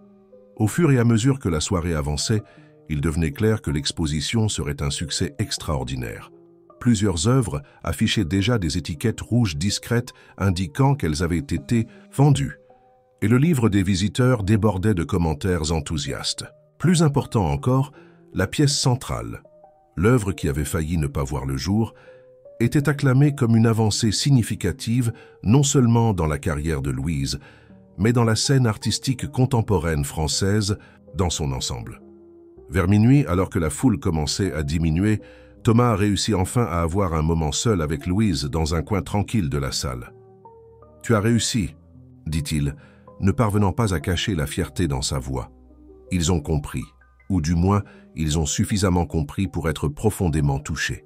Au fur et à mesure que la soirée avançait, il devenait clair que l'exposition serait un succès extraordinaire. Plusieurs œuvres affichaient déjà des étiquettes rouges discrètes indiquant qu'elles avaient été vendues, et le livre des visiteurs débordait de commentaires enthousiastes. Plus important encore, la pièce centrale, l'œuvre qui avait failli ne pas voir le jour, était acclamée comme une avancée significative non seulement dans la carrière de Louise, mais dans la scène artistique contemporaine française dans son ensemble. Vers minuit, alors que la foule commençait à diminuer, Thomas réussit enfin à avoir un moment seul avec Louise dans un coin tranquille de la salle. « Tu as réussi », dit-il, ne parvenant pas à cacher la fierté dans sa voix. Ils ont compris, ou du moins, ils ont suffisamment compris pour être profondément touchés.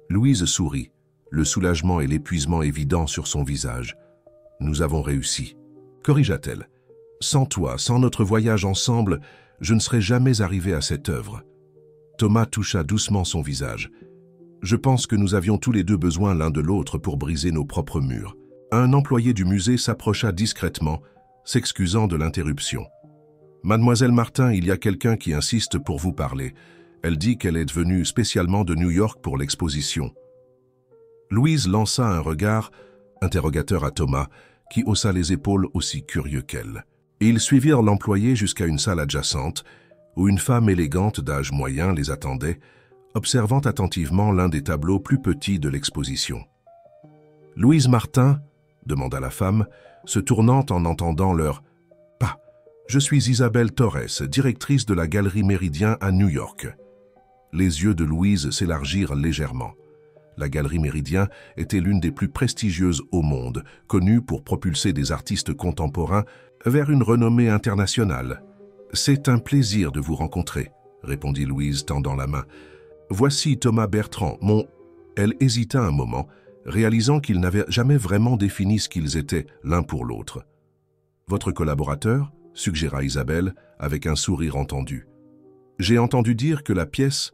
Louise sourit, le soulagement et l'épuisement évident sur son visage. « Nous avons réussi », corrigea-t-elle. « Sans toi, sans notre voyage ensemble, je ne serais jamais arrivé à cette œuvre. » Thomas toucha doucement son visage. « Je pense que nous avions tous les deux besoin l'un de l'autre pour briser nos propres murs. » Un employé du musée s'approcha discrètement, s'excusant de l'interruption. « Mademoiselle Martin, il y a quelqu'un qui insiste pour vous parler. Elle dit qu'elle est venue spécialement de New York pour l'exposition. » Louise lança un regard interrogateur à Thomas, qui haussa les épaules aussi curieux qu'elle. Ils suivirent l'employé jusqu'à une salle adjacente, où une femme élégante d'âge moyen les attendait, observant attentivement l'un des tableaux plus petits de l'exposition. « Louise Martin ?» demanda la femme, se tournant en entendant leur « pas. Je suis Isabelle Torres, directrice de la Galerie Méridien à New York. » Les yeux de Louise s'élargirent légèrement. La Galerie Méridien était l'une des plus prestigieuses au monde, connue pour propulser des artistes contemporains vers une renommée internationale. « C'est un plaisir de vous rencontrer, » répondit Louise, tendant la main. « Voici Thomas Bertrand, mon... » Elle hésita un moment, réalisant qu'ils n'avaient jamais vraiment défini ce qu'ils étaient l'un pour l'autre. « Votre collaborateur ?» suggéra Isabelle, avec un sourire entendu. « J'ai entendu dire que la pièce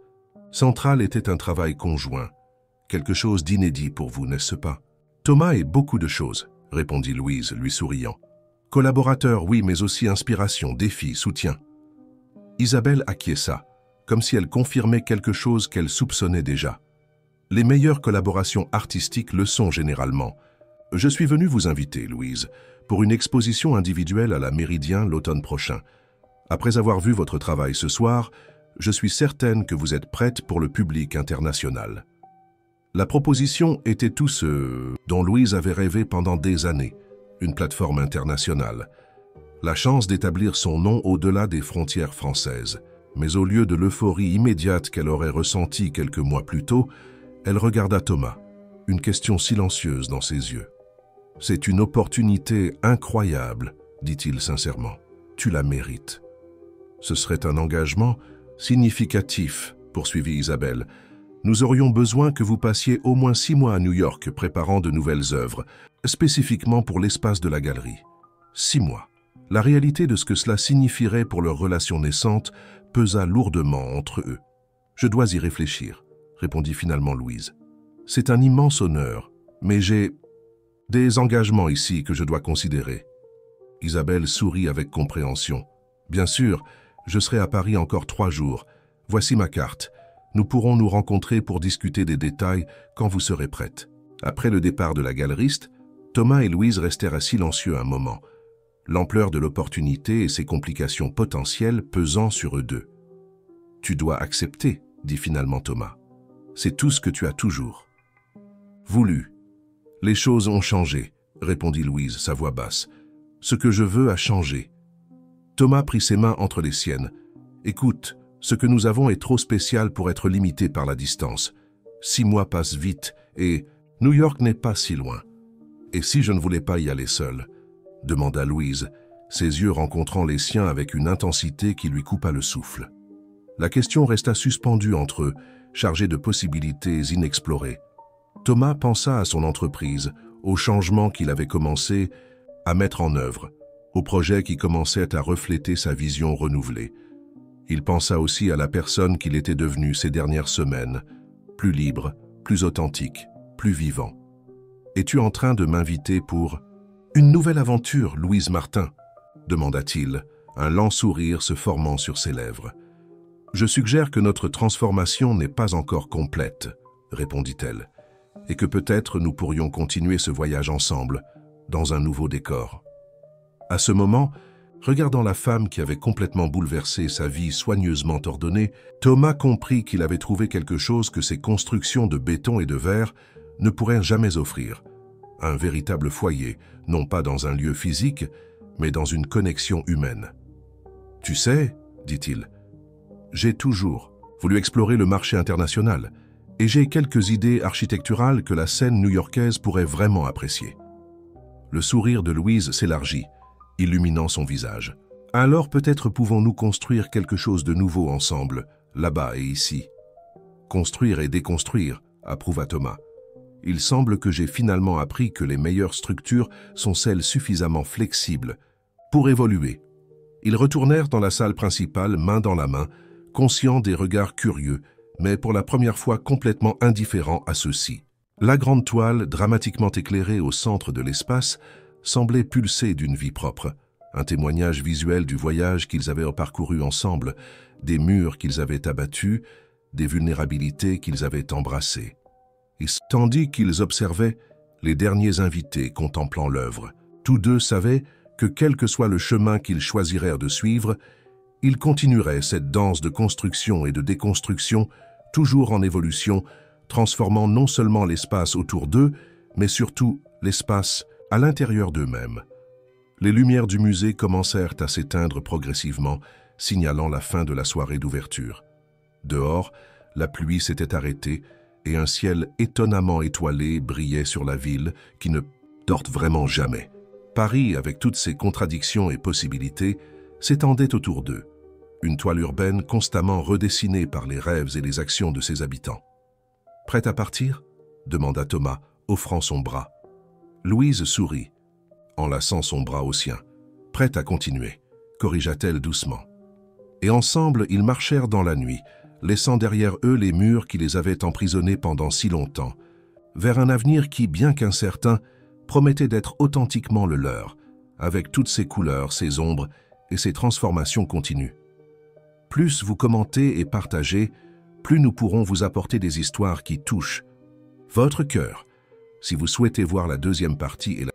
centrale était un travail conjoint. Quelque chose d'inédit pour vous, n'est-ce pas ?»« Thomas est beaucoup de choses, » répondit Louise, lui souriant. « Collaborateur, oui, mais aussi inspiration, défi, soutien. » Isabelle acquiesça, comme si elle confirmait quelque chose qu'elle soupçonnait déjà. Les meilleures collaborations artistiques le sont généralement. Je suis venu vous inviter, Louise, pour une exposition individuelle à la Méridien l'automne prochain. Après avoir vu votre travail ce soir, je suis certaine que vous êtes prête pour le public international. La proposition était tout ce dont Louise avait rêvé pendant des années, une plateforme internationale. La chance d'établir son nom au-delà des frontières françaises. Mais au lieu de l'euphorie immédiate qu'elle aurait ressentie quelques mois plus tôt, elle regarda Thomas, une question silencieuse dans ses yeux. « C'est une opportunité incroyable, dit-il sincèrement. Tu la mérites. » Ce serait un engagement significatif, poursuivit Isabelle. Nous aurions besoin que vous passiez au moins 6 mois à New York préparant de nouvelles œuvres, spécifiquement pour l'espace de la galerie. 6 mois. La réalité de ce que cela signifierait pour leur relation naissante pesa lourdement entre eux. « Je dois y réfléchir, » répondit finalement Louise. « C'est un immense honneur, mais j'ai des engagements ici que je dois considérer. » Isabelle sourit avec compréhension. « Bien sûr, je serai à Paris encore 3 jours. Voici ma carte. Nous pourrons nous rencontrer pour discuter des détails quand vous serez prête. » Après le départ de la galeriste, Thomas et Louise restèrent silencieux un moment, l'ampleur de l'opportunité et ses complications potentielles pesant sur eux deux. « Tu dois accepter, » dit finalement Thomas. « C'est tout ce que tu as toujours voulu. »« Les choses ont changé, » répondit Louise, sa voix basse. « Ce que je veux a changé. » Thomas prit ses mains entre les siennes. « Écoute, ce que nous avons est trop spécial pour être limité par la distance. 6 mois passent vite et New York n'est pas si loin. Et si je ne voulais pas y aller seul ?» demanda Louise, ses yeux rencontrant les siens avec une intensité qui lui coupa le souffle. La question resta suspendue entre eux, chargée de possibilités inexplorées. Thomas pensa à son entreprise, aux changements qu'il avait commencé à mettre en œuvre, aux projets qui commençaient à refléter sa vision renouvelée. Il pensa aussi à la personne qu'il était devenu ces dernières semaines, plus libre, plus authentique, plus vivant. « Es-tu en train de m'inviter pour une nouvelle aventure, Louise Martin ?» demanda-t-il, un lent sourire se formant sur ses lèvres. « Je suggère que notre transformation n'est pas encore complète, » répondit-elle, « et que peut-être nous pourrions continuer ce voyage ensemble, dans un nouveau décor. » À ce moment, regardant la femme qui avait complètement bouleversé sa vie soigneusement ordonnée, Thomas comprit qu'il avait trouvé quelque chose que ses constructions de béton et de verre ne pourraient jamais offrir. Un véritable foyer, non pas dans un lieu physique, mais dans une connexion humaine. « Tu sais, dit-il, j'ai toujours voulu explorer le marché international et j'ai quelques idées architecturales que la scène new-yorkaise pourrait vraiment apprécier. » Le sourire de Louise s'élargit, illuminant son visage. « Alors peut-être pouvons-nous construire quelque chose de nouveau ensemble, là-bas et ici. »« Construire et déconstruire, » approuva Thomas. « Il semble que j'ai finalement appris que les meilleures structures sont celles suffisamment flexibles pour évoluer. » Ils retournèrent dans la salle principale, main dans la main, conscients des regards curieux, mais pour la première fois complètement indifférents à ceux-ci. La grande toile, dramatiquement éclairée au centre de l'espace, semblait pulser d'une vie propre, un témoignage visuel du voyage qu'ils avaient parcouru ensemble, des murs qu'ils avaient abattus, des vulnérabilités qu'ils avaient embrassées. Et tandis qu'ils observaient, les derniers invités contemplant l'œuvre, tous deux savaient que quel que soit le chemin qu'ils choisiraient de suivre, ils continueraient cette danse de construction et de déconstruction, toujours en évolution, transformant non seulement l'espace autour d'eux, mais surtout l'espace à l'intérieur d'eux-mêmes. Les lumières du musée commencèrent à s'éteindre progressivement, signalant la fin de la soirée d'ouverture. Dehors, la pluie s'était arrêtée et un ciel étonnamment étoilé brillait sur la ville qui ne dort vraiment jamais. Paris, avec toutes ses contradictions et possibilités, s'étendait autour d'eux, une toile urbaine constamment redessinée par les rêves et les actions de ses habitants. « Prête à partir ?» demanda Thomas, offrant son bras. Louise sourit, enlaçant son bras au sien. « Prête à continuer », corrigea-t-elle doucement. Et ensemble, ils marchèrent dans la nuit, laissant derrière eux les murs qui les avaient emprisonnés pendant si longtemps, vers un avenir qui, bien qu'incertain, promettait d'être authentiquement le leur, avec toutes ses couleurs, ses ombres et ses transformations continues. Plus vous commentez et partagez, plus nous pourrons vous apporter des histoires qui touchent votre cœur. Si vous souhaitez voir la deuxième partie et la